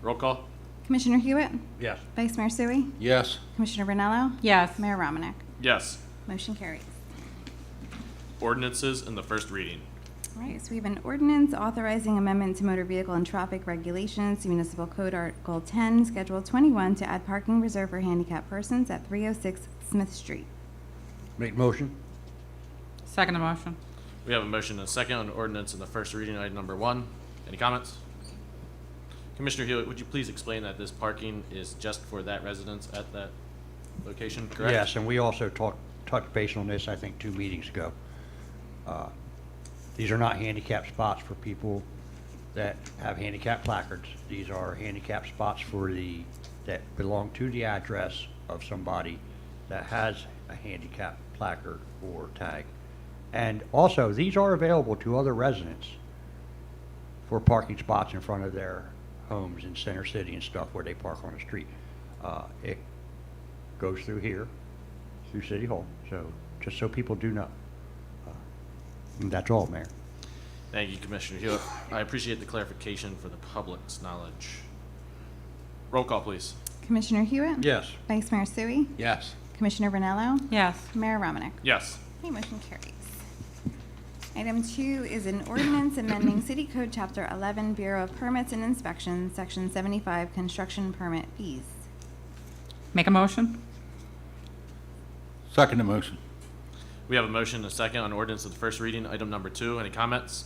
Roll call. Commissioner Hewitt. Yes. Vice Mayor Sui. Yes. Commissioner Vernello. Yes. Mayor Romanek. Yes. Motion carries. Ordinances in the first reading. All right, so we have an ordinance authorizing amendment to motor vehicle and traffic regulations to Municipal Code Article 10, Schedule 21, to add parking reserved for handicapped persons at 306 Smith Street. Make motion? Second motion. We have a motion and a second on ordinance in the first reading, item number 1. Any comments? Commissioner Hewitt, would you please explain that this parking is just for that residence at that location, correct? Yes, and we also touched base on this, I think, 2 meetings ago. These are not handicap spots for people that have handicap placards. These are handicap spots that belong to the address of somebody that has a handicap placard or tag. And also, these are available to other residents for parking spots in front of their homes in Center City and stuff where they park on the street. It goes through here, through City Hall, so just so people do know. And that's all, Mayor. Thank you, Commissioner Hewitt. I appreciate the clarification for the public's knowledge. Roll call, please. Commissioner Hewitt? Yes. Vice Mayor Sui? Yes. Commissioner Vernello? Yes. Mayor Romanek? Yes. Okay, motion carries. Item 2 is an ordinance amending City Code Chapter 11, Bureau of Permits and Inspections, Section 75, Construction Permit Fees. Make a motion? Second motion. We have a motion and a second on ordinance of the first reading, item number 2. Any comments?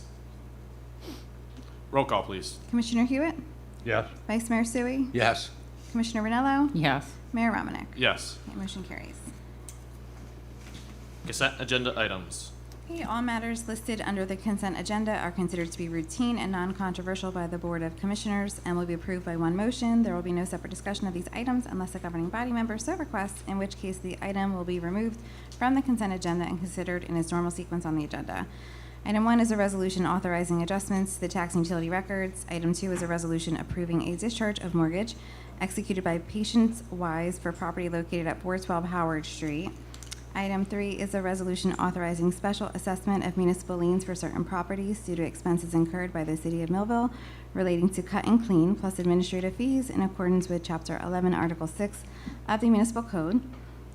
Roll call, please. Commissioner Hewitt? Yes. Vice Mayor Sui? Yes. Commissioner Vernello? Yes. Mayor Romanek? Yes. Okay, motion carries. Consent agenda items. Okay, all matters listed under the consent agenda are considered to be routine and non-controversial by the Board of Commissioners and will be approved by one motion. There will be no separate discussion of these items unless a governing body member so requests, in which case the item will be removed from the consent agenda and considered in its normal sequence on the agenda. Item 1 is a resolution authorizing adjustments to the tax and utility records. Item 2 is a resolution approving a discharge of mortgage executed by Patience Wise for property located at 412 Howard Street. Item 3 is a resolution authorizing special assessment of municipal liens for certain properties due to expenses incurred by the City of Millville relating to cut and clean plus administrative fees in accordance with Chapter 11, Article 6 of the Municipal Code.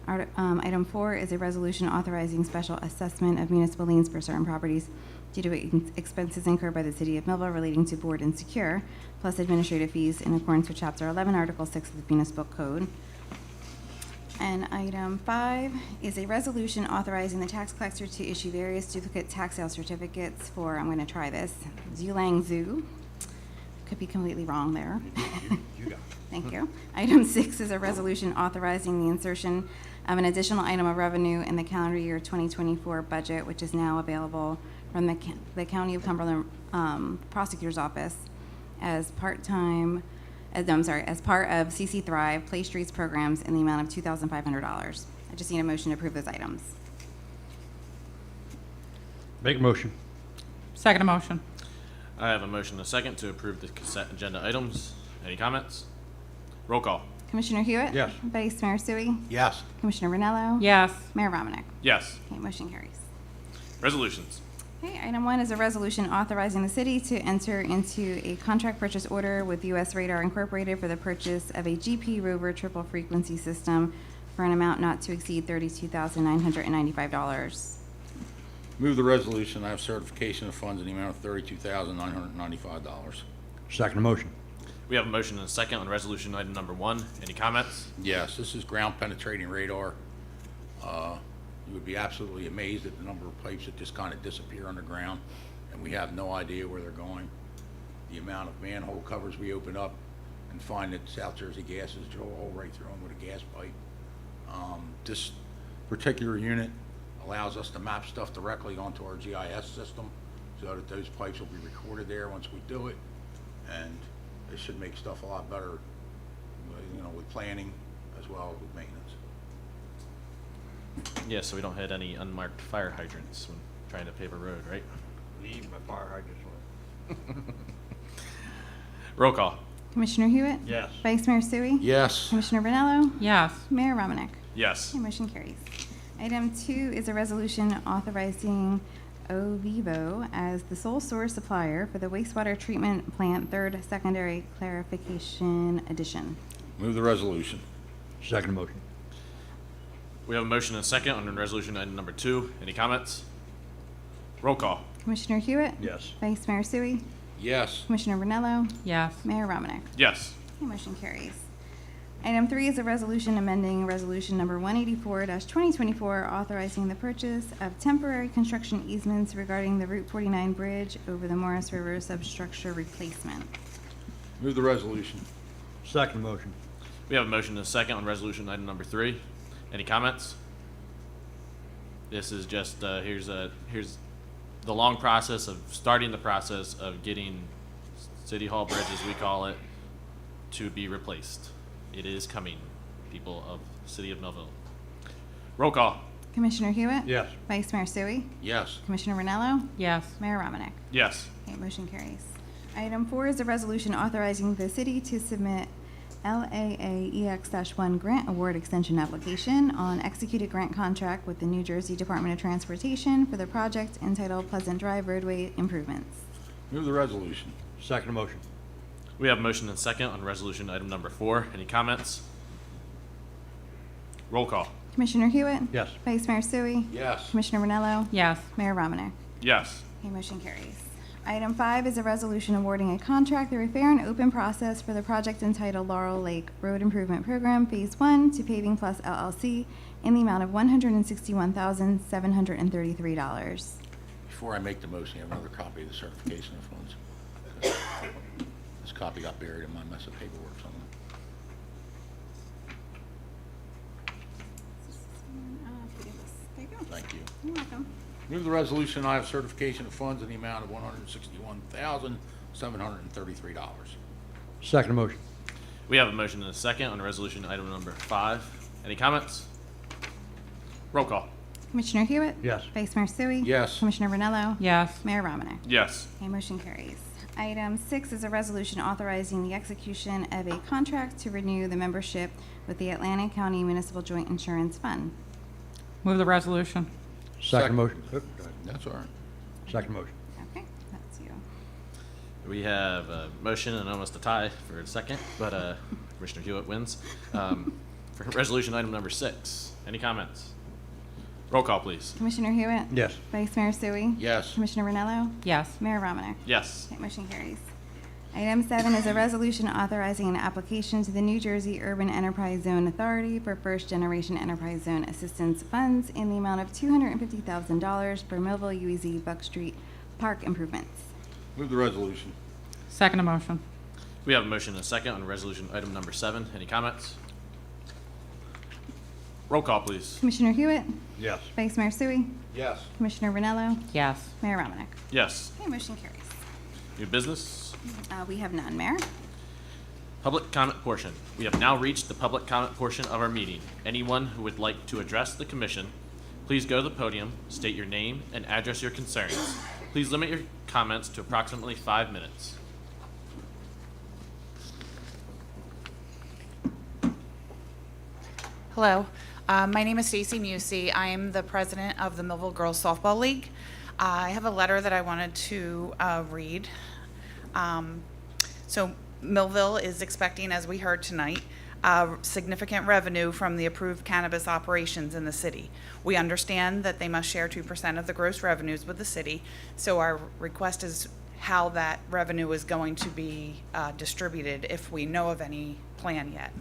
Item 4 is a resolution authorizing special assessment of municipal liens for certain properties due to expenses incurred by the City of Millville relating to board and secure plus administrative fees in accordance with Chapter 11, Article 6 of the Municipal Code. And item 5 is a resolution authorizing the tax collector to issue various duplicate tax sale certificates for, I'm going to try this, Zulang Zoo. Could be completely wrong there. Thank you. Item 6 is a resolution authorizing the insertion of an additional item of revenue in the calendar year 2024 budget, which is now available from the County of Cumberland Prosecutor's Office as part of CC Thrive Play Streets programs in the amount of $2,500. I just need a motion to approve those items. Make a motion? Second motion. I have a motion and a second to approve the consent agenda items. Any comments? Roll call. Commissioner Hewitt? Yes. Vice Mayor Sui? Yes. Commissioner Vernello? Yes. Mayor Romanek? Yes. Okay, motion carries. Resolutions. Okay, item 1 is a resolution authorizing the city to enter into a contract purchase order with U.S. Radar Incorporated for the purchase of a GP Rover triple frequency system for an amount not to exceed $32,995. Move the resolution. I have certification of funds in the amount of $32,995. Second motion? We have a motion and a second on resolution item number 1. Any comments? Yes, this is ground penetrating radar. You would be absolutely amazed at the number of pipes that just kind of disappear underground, and we have no idea where they're going. The amount of manhole covers we open up and find that South Jersey Gas has drilled a hole right through them with a gas pipe. This particular unit allows us to map stuff directly onto our GIS system so that those pipes will be recorded there once we do it, and it should make stuff a lot better, you know, with planning as well as with maintenance. Yeah, so we don't hit any unmarked fire hydrants when trying to pave a road, right? Leave my fire hydrants on. Roll call. Commissioner Hewitt? Yes. Vice Mayor Sui? Yes. Commissioner Vernello? Yes. Mayor Romanek? Yes. Okay, motion carries. Item 2 is a resolution authorizing OVivo as the sole source supplier for the wastewater treatment plant third secondary clarification addition. Move the resolution. Second motion? We have a motion and a second on resolution item number 2. Any comments? Roll call. Commissioner Hewitt? Yes. Vice Mayor Sui? Yes. Commissioner Vernello? Yes. Mayor Romanek? Yes. Okay, motion carries. Item 3 is a resolution amending Resolution Number 184-2024, authorizing the purchase of temporary construction easements regarding the Route 49 bridge over the Morris River substructure replacement. Move the resolution. Second motion. We have a motion and a second on resolution item number 3. Any comments? This is just, here's the long process of starting the process of getting City Hall Bridge, as we call it, to be replaced. It is coming, people of the city of Millville. Roll call. Commissioner Hewitt? Yes. Vice Mayor Sui? Yes. Commissioner Vernello? Yes. Mayor Romanek? Yes. Okay, motion carries. Item 4 is a resolution authorizing the city to submit LAAEX-1 grant award extension application on executed grant contract with the New Jersey Department of Transportation for the project entitled Pleasant Drive Roadway Improvements. Move the resolution. Second motion. We have a motion and a second on resolution item number 4. Any comments? Roll call. Commissioner Hewitt? Yes. Vice Mayor Sui? Yes. Commissioner Vernello? Yes. Mayor Romanek? Yes. Okay, motion carries. Item 5 is a resolution awarding a contract through a fair and open process for the project entitled Laurel Lake Road Improvement Program Phase 1 to Paving Plus LLC in the amount of $161,733. Before I make the motion, I have another copy of the certification of funds. This copy got buried in my mess of paperwork somewhere. There you go. Thank you. You're welcome. Move the resolution. I have certification of funds in the amount of $161,733. Second motion. We have a motion and a second on resolution item number 5. Any comments? Roll call. Commissioner Hewitt? Yes. Vice Mayor Sui? Yes. Commissioner Vernello? Yes. Mayor Romanek? Yes. Okay, motion carries. Item 6 is a resolution authorizing the execution of a contract to renew the membership with the Atlantic County Municipal Joint Insurance Fund. Move the resolution. Second motion. Go ahead. That's all right. Second motion. Okay, that's you. We have a motion and almost a tie for a second, but Commissioner Hewitt wins. For resolution item number 6, any comments? Roll call, please. Commissioner Hewitt? Yes. Vice Mayor Sui? Yes. Commissioner Vernello? Yes. Mayor Romanek? Yes. Okay, motion carries. Item 7 is a resolution authorizing an application to the New Jersey Urban Enterprise Zone Authority for First Generation Enterprise Zone Assistance Funds in the amount of $250,000 for Millville UEZ Buck Street Park improvements. Move the resolution. Second motion. We have a motion and a second on resolution item number 7. Any comments? Roll call, please. Commissioner Hewitt? Yes. Vice Mayor Sui? Yes. Commissioner Vernello? Yes. Mayor Romanek? Yes. Okay, motion carries. New business? We have none, Mayor. Public comment portion. We have now reached the public comment portion of our meeting. Anyone who would like to address the commission, please go to the podium, state your name, and address your concerns. Please limit your comments to approximately 5 minutes. Hello, my name is Stacy Musey. I am the president of the Millville Girls Softball League. I have a letter that I wanted to read. So Millville is expecting, as we heard tonight, significant revenue from the approved cannabis operations in the city. We understand that they must share 2% of the gross revenues with the city, so our request is how that revenue is going to be distributed, if we know of any plan yet.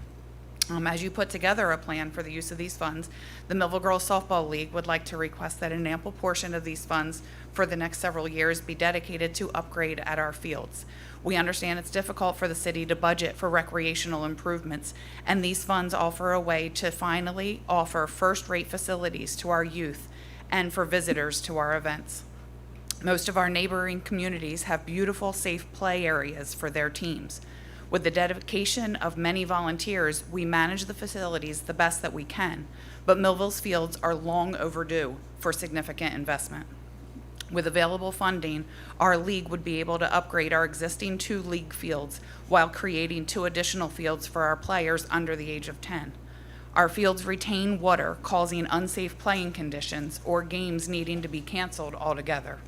As you put together a plan for the use of these funds, the Millville Girls Softball League would like to request that an ample portion of these funds for the next several years be dedicated to upgrade at our fields. We understand it's difficult for the city to budget for recreational improvements, and these funds offer a way to finally offer first-rate facilities to our youth and for visitors to our events. Most of our neighboring communities have beautiful, safe play areas for their teams. With the dedication of many volunteers, we manage the facilities the best that we can, but Millville's fields are long overdue for significant investment. With available funding, our league would be able to upgrade our existing 2 league fields while creating 2 additional fields for our players under the age of 10. Our fields retain water, causing unsafe playing conditions or games needing to be canceled altogether.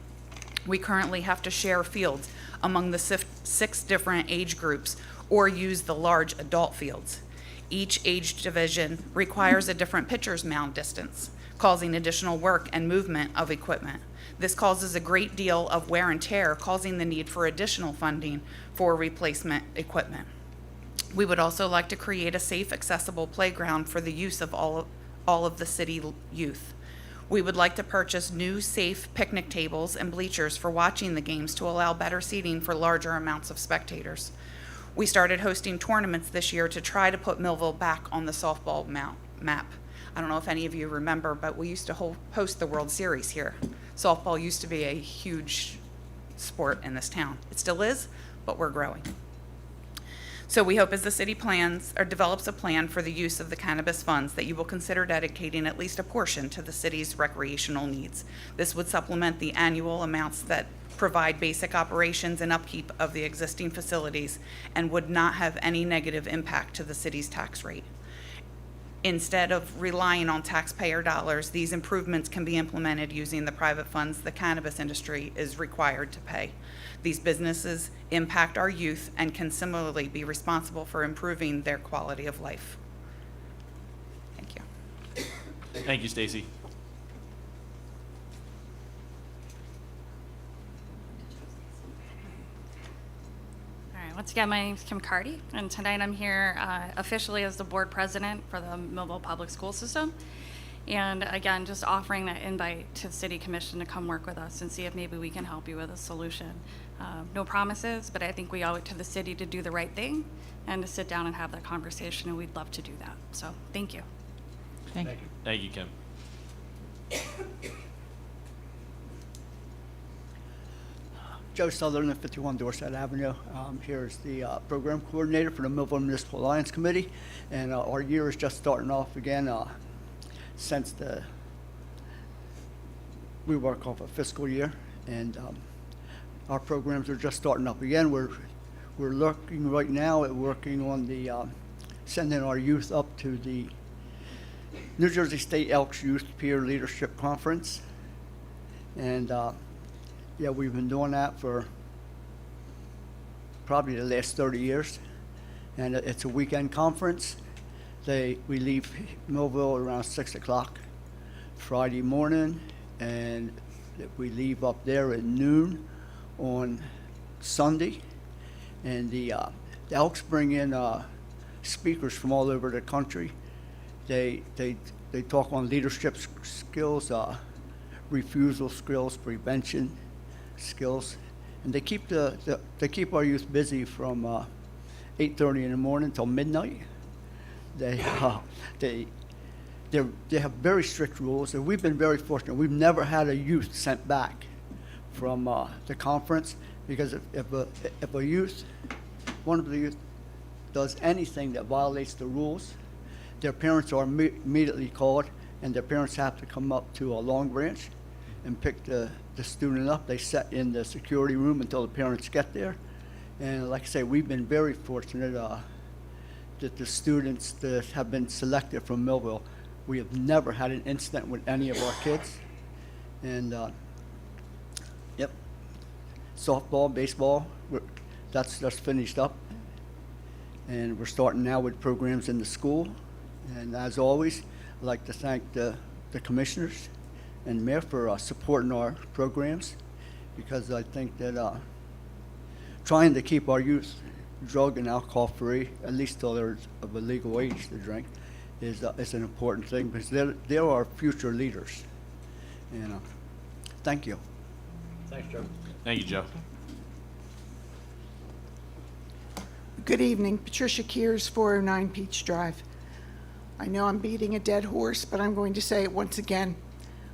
We currently have to share fields among the 6 different age groups or use the large adult fields. Each age division requires a different pitcher's mound distance. causing additional work and movement of equipment. This causes a great deal of wear and tear, causing the need for additional funding for replacement equipment. We would also like to create a safe, accessible playground for the use of all of the city youth. We would like to purchase new, safe picnic tables and bleachers for watching the games to allow better seating for larger amounts of spectators. We started hosting tournaments this year to try to put Millville back on the softball map. I don't know if any of you remember, but we used to host the World Series here. Softball used to be a huge sport in this town. It still is, but we're growing. So we hope as the city plans or develops a plan for the use of the cannabis funds that you will consider dedicating at least a portion to the city's recreational needs. This would supplement the annual amounts that provide basic operations and upkeep of the existing facilities and would not have any negative impact to the city's tax rate. Instead of relying on taxpayer dollars, these improvements can be implemented using the private funds the cannabis industry is required to pay. These businesses impact our youth and can similarly be responsible for improving their quality of life. Thank you. Thank you, Stacy. All right, once again, my name is Kim Carty, and tonight I'm here officially as the board president for the Millville Public School System. And again, just offering that invite to the City Commission to come work with us and see if maybe we can help you with a solution. No promises, but I think we owe it to the city to do the right thing and to sit down and have that conversation, and we'd love to do that. So, thank you. Thank you. Thank you, Kim. Joe Sutherland, 51 Dorset Avenue. Here is the program coordinator for the Millville Municipal Alliance Committee, and our year is just starting off again. Since we work off a fiscal year, and our programs are just starting up again. We're looking right now at working on the sending our youth up to the New Jersey State Elks Youth Peer Leadership Conference, and yeah, we've been doing that for probably the last 30 years, and it's a weekend conference. We leave Millville around 6 o'clock Friday morning, and we leave up there at noon on Sunday. And the Elks bring in speakers from all over the country. They talk on leadership skills, refusal skills, prevention skills, and they keep they keep our youth busy from 8:30 in the morning till midnight. They have very strict rules, and we've been very fortunate. We've never had a youth sent back from the conference, because if a youth, one of the youth, does anything that violates the rules, their parents are immediately called, and their parents have to come up to a Long Branch and pick the student up. They sit in the security room until the parents get there. And like I say, we've been very fortunate that the students that have been selected from Millville, we have never had an incident with any of our kids. And yep, softball, baseball, that's just finished up. And we're starting now with programs in the school. And as always, I'd like to thank the commissioners and mayor for supporting our programs, because I think that trying to keep our youth drug and alcohol free, at least till they're of a legal age to drink, is an important thing, because they're our future leaders. And thank you. Thanks, Joe. Thank you, Joe. Good evening, Patricia Kears, 409 Peach Drive. I know I'm beating a dead horse, but I'm going to say it once again.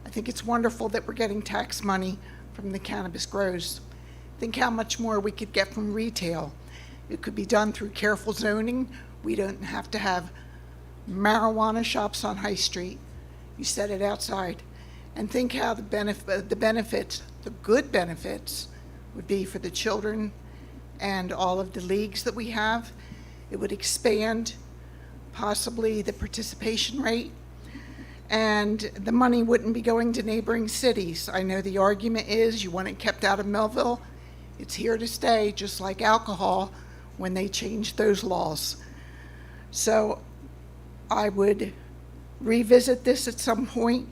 I think it's wonderful that we're getting tax money from the cannabis grows. Think how much more we could get from retail. It could be done through careful zoning. We don't have to have marijuana shops on High Street. You set it outside. And think how the benefits, the good benefits, would be for the children and all of the leagues that we have. It would expand possibly the participation rate, and the money wouldn't be going to neighboring cities. I know the argument is you want it kept out of Millville. It's here to stay, just like alcohol when they changed those laws. So I would revisit this at some point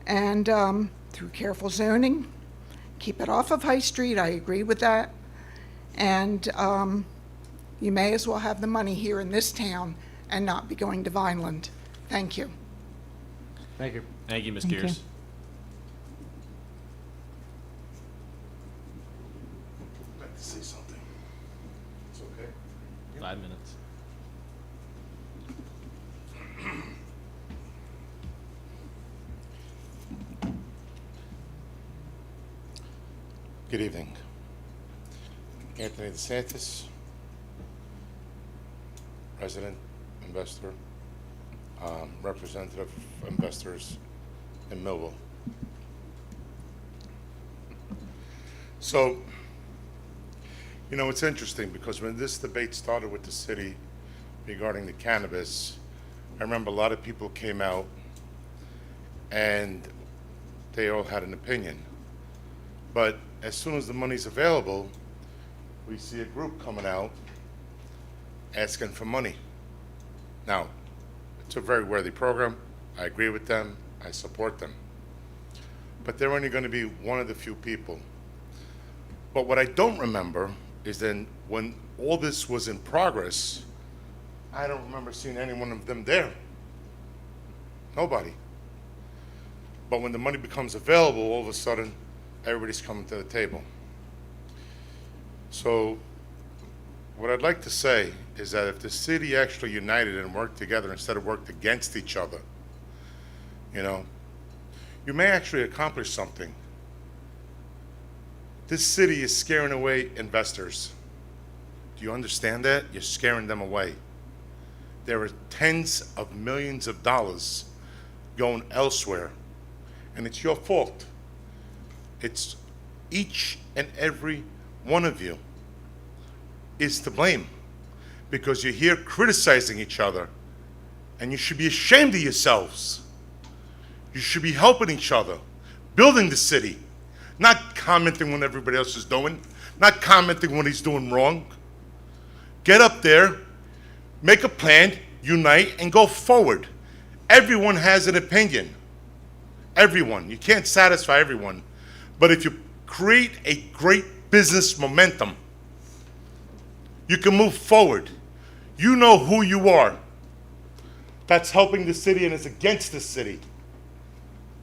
And through careful zoning, keep it off of High Street, I agree with that. And you may as well have the money here in this town and not be going to Vineland. Thank you. Thank you. Thank you, Ms. Thank you. Kears. I'd like to say something. It's okay? 5 minutes. Good evening. Anthony DeSantis, resident, investor, representative of investors in Millville. So, you know, it's interesting because when this debate started with the city regarding the cannabis, I remember a lot of people came out and they all had an opinion. But as soon as the money's available, we see a group coming out asking for money. Now, it's a very worthy program. I agree with them. I support them. But they're only going to be one of the few people. But what I don't remember is then when all this was in progress, I don't remember seeing any one of them there. Nobody. But when the money becomes available, all of a sudden, everybody's coming to the table. So what I'd like to say is that if the city actually united and worked together instead of worked against each other, you know, you may actually accomplish something. This city is scaring away investors. Do you understand that? You're scaring them away. There are tens of millions of dollars going elsewhere, and it's your fault. It's each and every one of you is to blame because you're here criticizing each other, and you should be ashamed of yourselves. You should be helping each other, building the city, not commenting what everybody else is doing, not commenting what he's doing wrong. Get up there, make a plan, unite, and go forward. Everyone has an opinion. Everyone. You can't satisfy everyone. But if you create a great business momentum, you can move forward. You know who you are. That's helping the city and is against the city.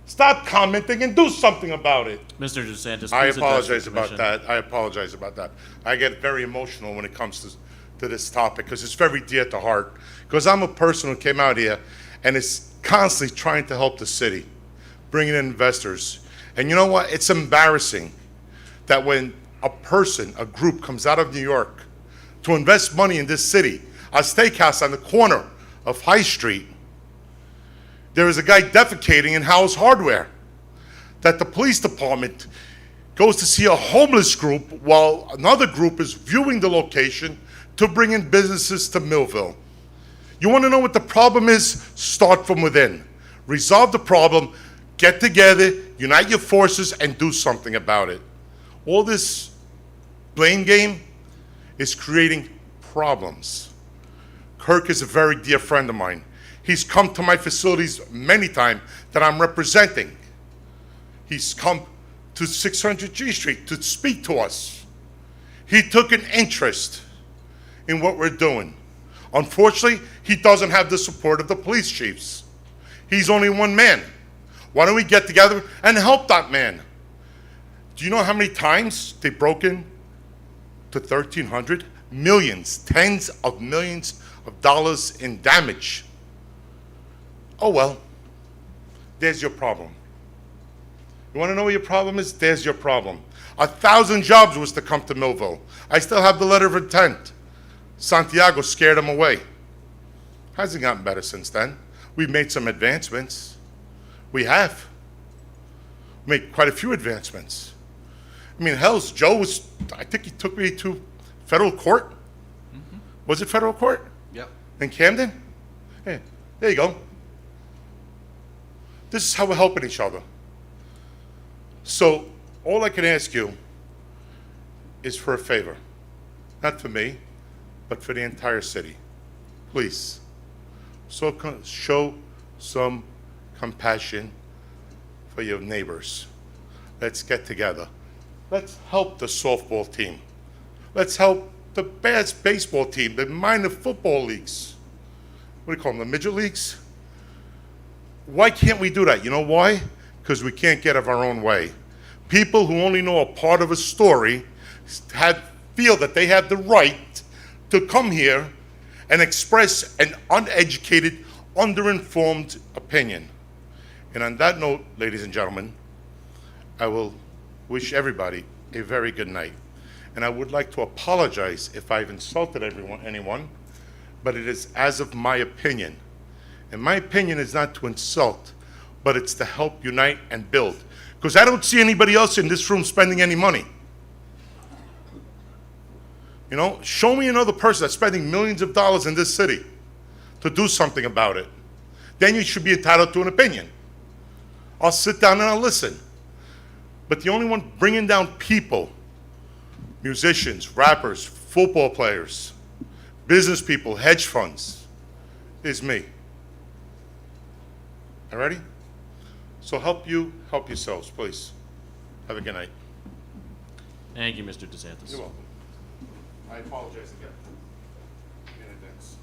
Stop commenting and do something about it. Mr. DeSantis, I please address the apologize about commission. that. I apologize about that. I get very emotional when it comes to this topic because it's very dear to heart. Because I'm a person who came out here and is constantly trying to help the city, bringing in investors. And you know what? It's embarrassing that when a person, a group comes out of New York to invest money in this city, a steakhouse on the corner of High Street, there is a guy defecating in Howe's Hardware, that the police department goes to see a homeless group while another group is viewing the location to bring in businesses to Millville. You want to know what the problem is? Start from within. Resolve the problem, get together, unite your forces, and do something about it. All this blame game is creating problems. Kirk is a very dear friend of mine. He's come to my facilities many times that I'm representing. He's come to 600 G Street to speak to us. He took an interest in what we're doing. Unfortunately, he doesn't have the support of the police chiefs. He's only one man. Why don't we get together and help that man? Do you know how many times they broke in to 1,300? Millions, tens of millions of dollars in damage. Oh well, there's your problem. You want to know what your problem is? There's your problem. 1,000 jobs was to come to Millville. I still have the letter of intent. Santiago scared them away. Hasn't gotten better since then. We've made some advancements. We have. Made quite a few advancements. I mean, hell, Joe was, I think he took me to federal court. Mm-hmm. Was it federal court? Yep. In Camden? Yeah, there you go. This is how we're helping each other. So all I can ask you is for a favor. Not for me, but for the entire city. Please, so show some compassion for your neighbors. Let's get together. Let's help the softball team. Let's help the baseball team, the minor football leagues. What do you call them, the midget leagues? Why can't we do that? You know why? Because we can't get of our own way. People who only know a part of a story feel that they have the right to come here and express an uneducated, underinformed opinion. And on that note, ladies and gentlemen, I will wish everybody a very good night. And I would like to apologize if I've insulted anyone, but it is as of my opinion. And my opinion is not to insult, but it's to help unite and build. Because I don't see anybody else in this room spending any money. You know, show me another person that's spending millions of dollars in this city to do something about it. Then you should be entitled to an opinion. I'll sit down and I'll listen. But the only one bringing down people, musicians, rappers, football players, business people, hedge funds, is me. All righty? So help yourselves, please. Have a good night. Thank you, Mr. DeSantis. You're welcome. I apologize again. In advance.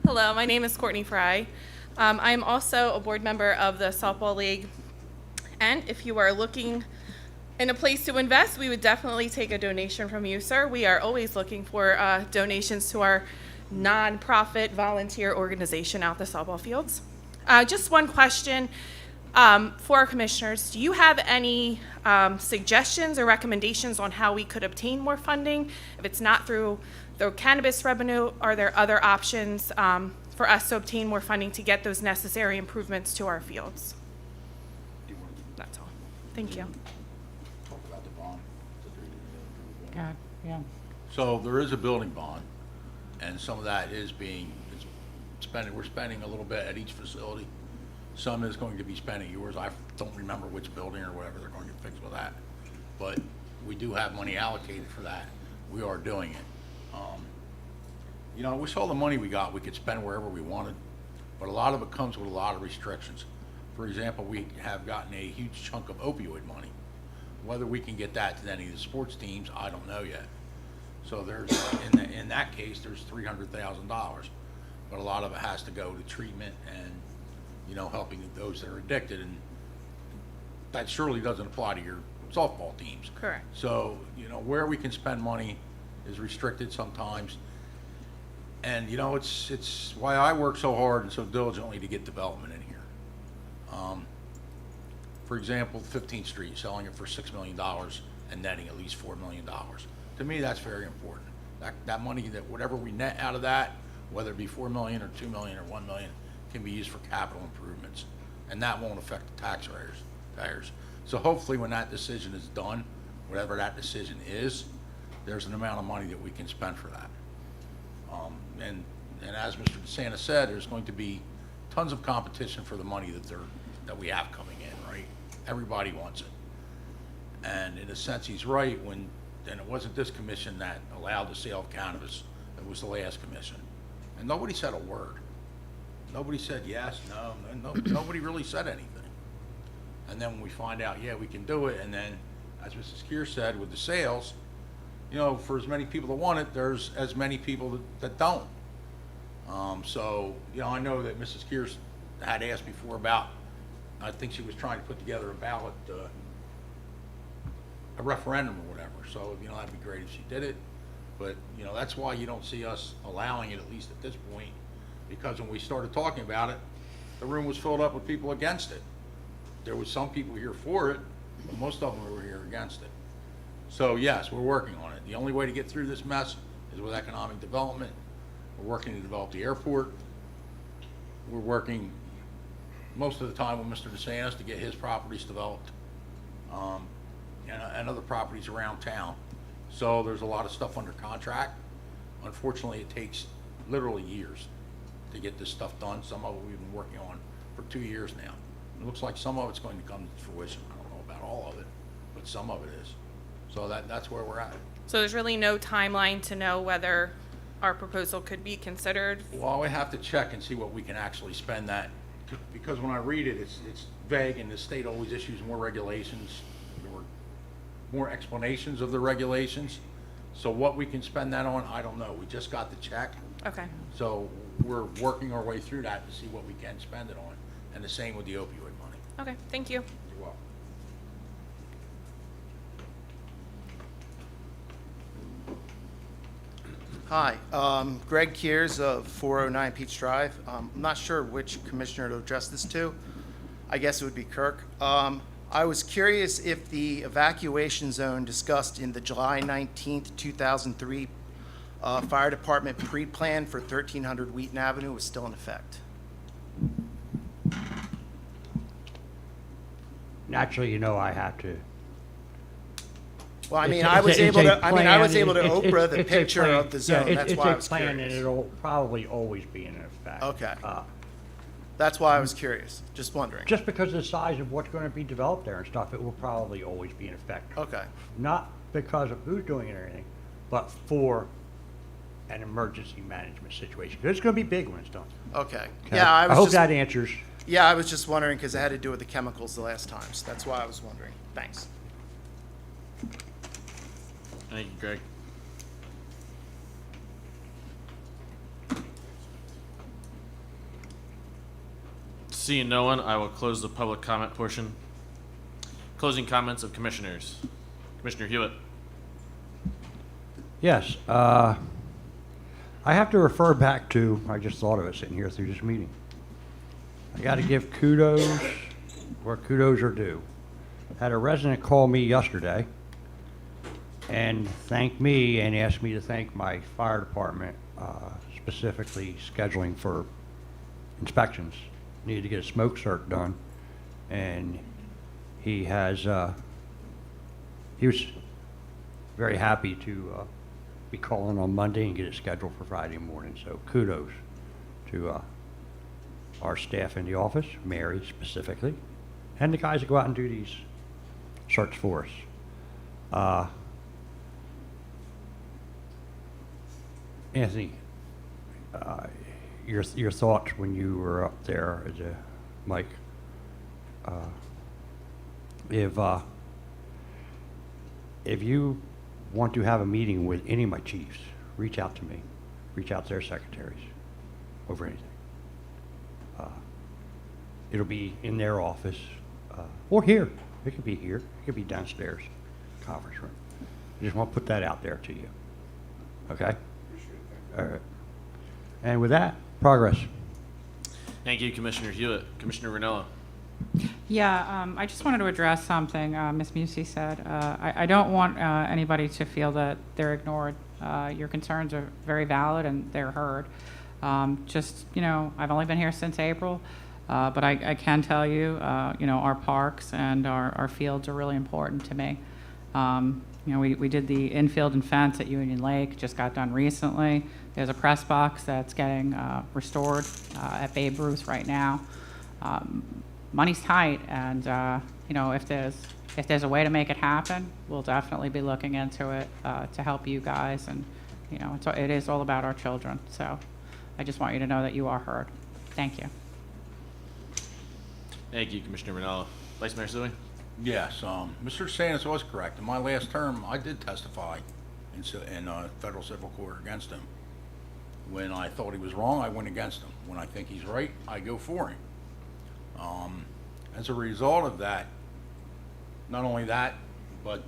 Hello, my name is Courtney Fry. I'm also a board member of the Softball League. And if you are looking in a place to invest, we would definitely take a donation from you, sir. We are always looking for donations to our nonprofit volunteer organization out the softball fields. Just one question for our commissioners. Do you have any suggestions or recommendations on how we could obtain more funding? If it's not through the cannabis revenue, are there other options for us to obtain more funding to get those necessary improvements to our fields? That's all. Thank you. Talk about the bond. God, yeah. So there is a building bond, and some of that is we're spending a little bit at each facility. Some is going to be spent at yours. I don't remember which building or whatever they're going to fix with that. But we do have money allocated for that. We are doing it. You know, with all the money we got, we could spend wherever we wanted, but a lot of it comes with a lot of restrictions. For example, we have gotten a huge chunk of opioid money. Whether we can get that to any of the sports teams, I don't know yet. So there's, in that case, there's $300,000, but a lot of it has to go to treatment and, you know, helping those that are addicted, and that surely doesn't apply to your softball teams. Correct. So, you know, where we can spend money is restricted sometimes. And, you know, it's why I work so hard and so diligently to get development in here. For example, 15th Street, selling it for $6 million and netting at least $4 million. To me, that's very important. That money, that whatever we net out of that, whether it be $4 million or $2 million or $1 million, can be used for capital improvements. And that won't affect the taxpayers. So hopefully when that decision is done, whatever that decision is, there's an amount of money that we can spend for that. And as Mr. DeSantis said, there's going to be tons of competition for the money that we have coming in, right? Everybody wants it. And in a sense, he's right, and it wasn't this commission that allowed the sale of cannabis. It was the last commission. And nobody said a word. Nobody said yes, no, nobody really said anything. And then when we find out, yeah, we can do it, and then, as Mrs. Keir said, with the sales, you know, for as many people that want it, there's as many people that don't. So, you know, I know that Mrs. Keir had asked before about, I think she was trying to put together a ballot, a referendum or whatever. So, you know, that'd be great if she did it. But, you know, that's why you don't see us allowing it, at least at this point, because when we started talking about it, the room was filled up with people against it. There was some people here for it, but most of them were here against it. So yes, we're working on it. The only way to get through this mess is with economic development. We're working to develop the airport. We're working most of the time with Mr. DeSantis to get his properties developed, and other properties around town. So there's a lot of stuff under contract. Unfortunately, it takes literally years to get this stuff done. Some of it we've been working on for 2 years now. It looks like some of it's going to come to fruition. I don't know about all of it, but some of it is. So that's where we're at. So there's really no timeline to know whether our proposal could be considered? Well, we have to check and see what we can actually spend that because when I read it, it's vague, and the state always issues more regulations, or more explanations of the regulations. So what we can spend that on, I don't know. We just got the check. Okay. So we're working our way through that to see what we can spend it on. And the same with the opioid money. Okay, thank you. You're welcome. Hi, Greg Kears of 409 Peach Drive. I'm not sure which commissioner to address this to. I guess it would be Kirk. I was curious if the evacuation zone discussed in the July 19th, 2003 Fire Department pre-plan for 1300 Wheaton Avenue was still in effect. Naturally, you know I have to. Well, I mean, It's a- I was it's a able to plan. Oprah the It's a picture plan. of the zone. Yeah, That's why I was It's a plan, and curious. it'll probably always be in effect. Okay. Uh, That's why I was curious, just wondering. Just because of the size of what's going to be developed there and stuff, it will probably always be in effect. Okay. Not because of who's doing it or anything, but for an emergency management situation. 'Cause it's going to be big when it's done. Okay. Okay? Yeah, I was hope just, that answers. Yeah, I was just wondering because it had to do with the chemicals the last time, so that's why I was wondering. Thanks. Thank you, Greg. Seeing no one, I will close the public comment portion. Closing comments of commissioners. Commissioner Hewitt. Yes, I have to refer back to, I just thought of it sitting here through this meeting. I got to give kudos where kudos are due. Had a resident call me yesterday and thank me and asked me to thank my fire department, specifically scheduling for inspections. Needed to get a smoke cert done, and he has, he was very happy to be calling on Monday and get it scheduled for Friday morning. So kudos to our staff in the office, Mary specifically, and the guys that go out and do these search for us. Anthony, your thoughts when you were up there as a Mike, if you want to have a meeting with any of my chiefs, reach out to me, reach out to their secretaries over anything. It'll be in their office, or here. It could be here. It could be downstairs, conference room. I just want to put that out there to you. Okay? All right. And with that, progress. Thank you, Commissioner Hewitt. Commissioner Ranella. Yeah, I just wanted to address something Ms. Musey said. I don't want anybody to feel that they're ignored. Your concerns are very valid and they're heard. Just, you know, I've only been here since April, but I can tell you, you know, our parks and our fields are really important to me. You know, we did the infield and fence at Union Lake, just got done recently. There's a press box that's getting restored at Babe Ruth right now. Money's tight, and you know, if there's a way to make it happen, we'll definitely be looking into it to help you guys. And you know, it is all about our children. So I just want you to know that you are heard. Thank you. Thank you, Commissioner Ranella. Vice Mayor Suey. Yes, Mr. Sanders was correct. In my last term, I did testify in federal civil court against him. When I thought he was wrong, I went against him. When I think he's right, I go for him. As a result of that, not only that, but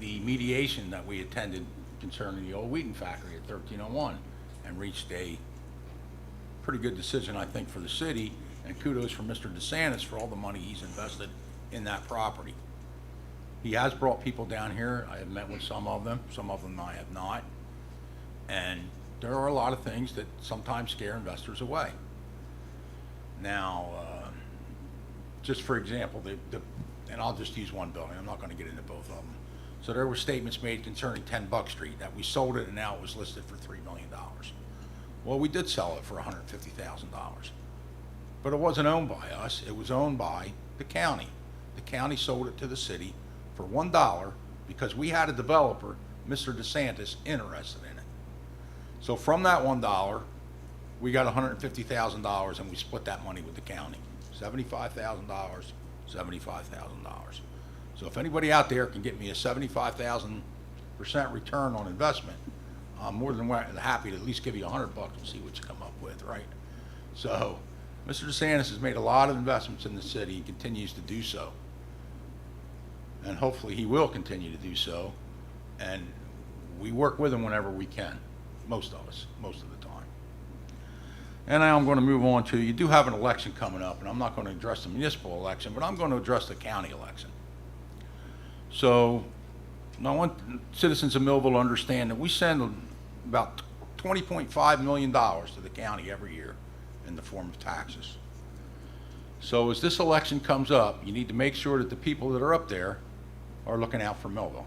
the mediation that we attended concerning the old Wheaton factory at 1301, and reached a pretty good decision, I think, for the city, and kudos for Mr. DeSantis for all the money he's invested in that property. He has brought people down here. I have met with some of them I have not. And there are a lot of things that sometimes scare investors away. Now, just for example, and I'll just use one building, I'm not going to get into both of them. So there were statements made concerning 10 Buck Street that we sold it and now it was listed for $3 million. Well, we did sell it for $150,000. But it wasn't owned by us, it was owned by the county. The county sold it to the city for $1 because we had a developer, Mr. DeSantis, interested in it. So from that $1, we got $150,000 and we split that money with the county. $75,000, $75,000. So if anybody out there can get me a 75,000% return on investment, I'm more than happy to at least give you $100 and see what you come up with, right? So, Mr. DeSantis has made a lot of investments in the city and continues to do so. And hopefully he will continue to do so. And we work with him whenever we can, most of us, most of the time. And now I'm going to move on to, you do have an election coming up, and I'm not going to address the municipal election, but I'm going to address the county election. So, I want citizens of Millville to understand that we send about $20.5 million to the county every year in the form of taxes. So as this election comes up, you need to make sure that the people that are up there are looking out for Millville,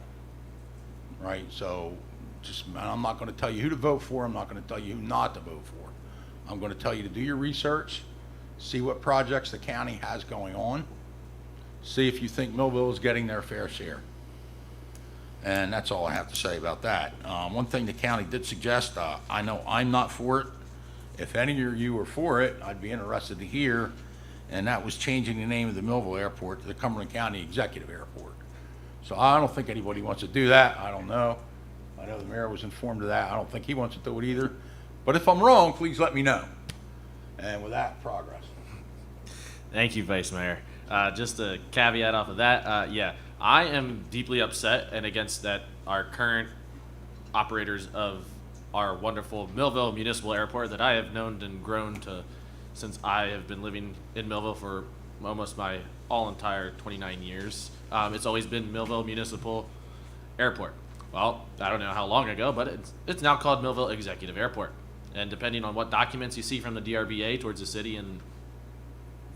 right? So I'm not going to tell you who to vote for. I'm not going to tell you who not to vote for. I'm going to tell you to do your research, see what projects the county has going on, see if you think Millville is getting their fair share. And that's all I have to say about that. One thing the county did suggest, I know I'm not for it. If any of you are for it, I'd be interested to hear, and that was changing the name of the Millville Airport to the Cumberland County Executive Airport. So I don't think anybody wants to do that. I don't know. I know the mayor was informed of that. I don't think he wants to do it either. But if I'm wrong, please let me know. And with that, progress. Thank you, Vice Mayor. Just a caveat off of that, yeah, I am deeply upset and against that our current operators of our wonderful Millville Municipal Airport that I have known and grown to since I have been living in Millville for almost my entire 29 years. It's always been Millville Municipal Airport. Well, I don't know how long ago, but it's now called Millville Executive Airport. And depending on what documents you see from the DRBA towards the city and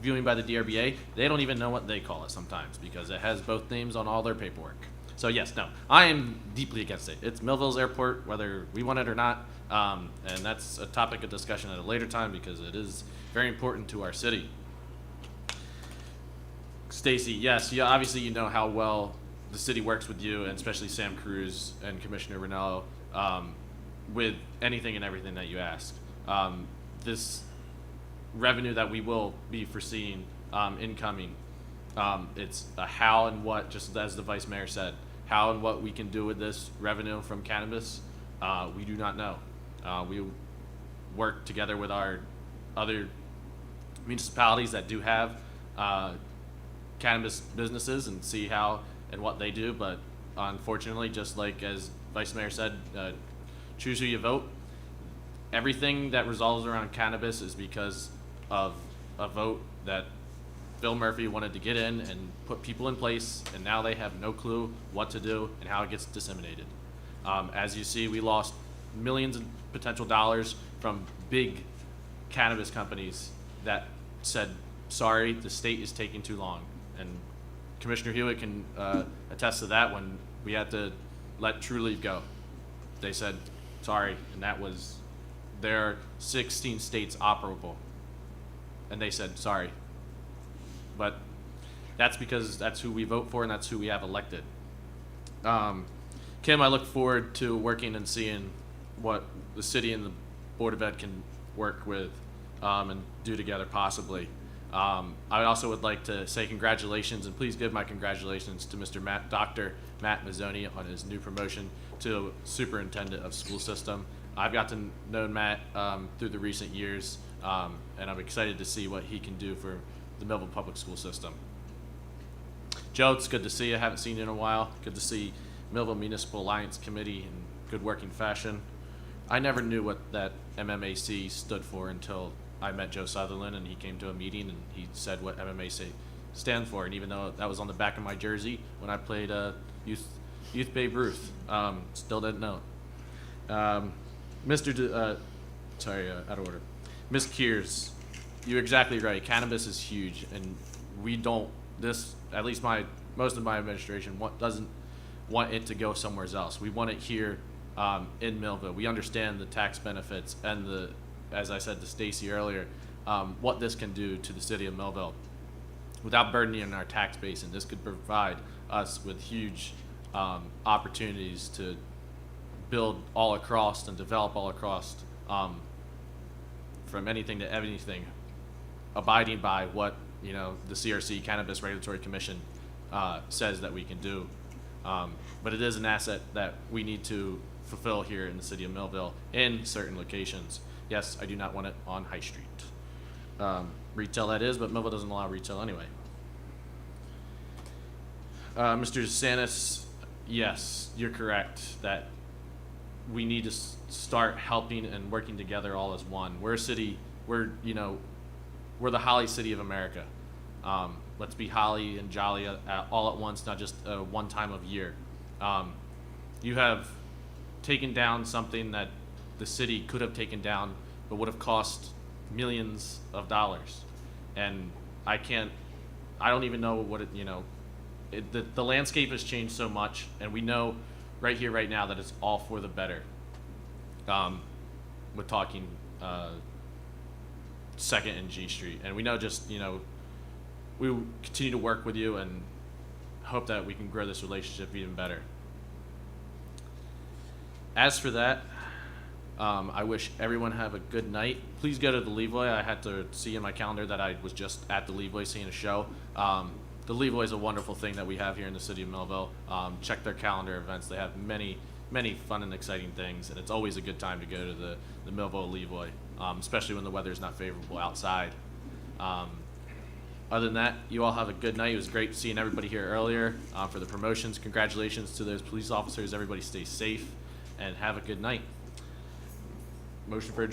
viewing by the DRBA, they don't even know what they call it sometimes because it has both names on all their paperwork. So yes, no, I am deeply against it. It's Millville's airport, whether we want it or not, and that's a topic of discussion at a later time because it is very important to our city. Stacy, yes, obviously you know how well the city works with you, and especially Sam Cruz and Commissioner Ranello, with anything and everything that you ask. This revenue that we will be foreseeing incoming, it's a how and what, just as the Vice Mayor said, how and what we can do with this revenue from cannabis, we do not know. We work together with our other municipalities that do have cannabis businesses and see how and what they do, but unfortunately, just like as Vice Mayor said, choose who you vote. Everything that resolves around cannabis is because of a vote that Phil Murphy wanted to get in and put people in place, and now they have no clue what to do and how it gets disseminated. As you see, we lost millions of potential dollars from big cannabis companies that said, sorry, the state is taking too long. And Commissioner Hewitt can attest to that when we had to let True Leaf go. They said, sorry, and that was, there are 16 states operable. And they said, sorry. But that's because that's who we vote for and that's who we have elected. Kim, I look forward to working and seeing what the city and the Board of Ed can work with and do together possibly. I also would like to say congratulations, and please give my congratulations to Dr. Matt Mazzoni on his new promotion to Superintendent of School System. I've got to know Matt through the recent years, and I'm excited to see what he can do for the Millville Public School System. Joe, it's good to see you. I haven't seen you in a while. Good to see Millville Municipal Alliance Committee in good working fashion. I never knew what that MMAC stood for until I met Joe Sutherland and he came to a meeting and he said what MMAC stands for. And even though that was on the back of my jersey when I played Youth Babe Ruth, still didn't know it. Out of order. Ms. Kears, you're exactly right. Cannabis is huge, and we don't, at least most of my administration doesn't want it to go somewhere else. We want it here in Millville. We understand the tax benefits and as I said to Stacy earlier, what this can do to the city of Millville without burdening our tax base, and this could provide us with huge opportunities to build all across and develop all across from anything to anything, abiding by what, you know, the CRC, Cannabis Regulatory Commission, says that we can do. But it is an asset that we need to fulfill here in the city of Millville in certain locations. Yes, I do not want it on High Street. Retail that is, but Millville doesn't allow retail anyway. Mr. DeSantis, yes, you're correct that we need to start helping and working together all as one. We're a city, we're the Holly City of America. Let's be holly and jolly all at once, not just one time of year. You have taken down something that the city could have taken down, but would have cost millions of dollars. And I don't even know what the landscape has changed so much, and we know right here, right now, that it's all for the better. We're talking 2nd and G Street, and we know we will continue to work with you and hope that we can grow this relationship even better. As for that, I wish everyone have a good night. Please go to the Levoy. I had to see in my calendar that I was just at the Levoy seeing a show. The Levoy is a wonderful thing that we have here in the city of Millville. Check their calendar events. They have many, many fun and exciting things, and it's always a good time to go to the Millville Levoy, especially when the weather is not favorable outside. Other than that, you all have a good night. It was great seeing everybody here earlier for the promotions. Congratulations to those police officers. Everybody stay safe and have a good night. Motion for adjournment.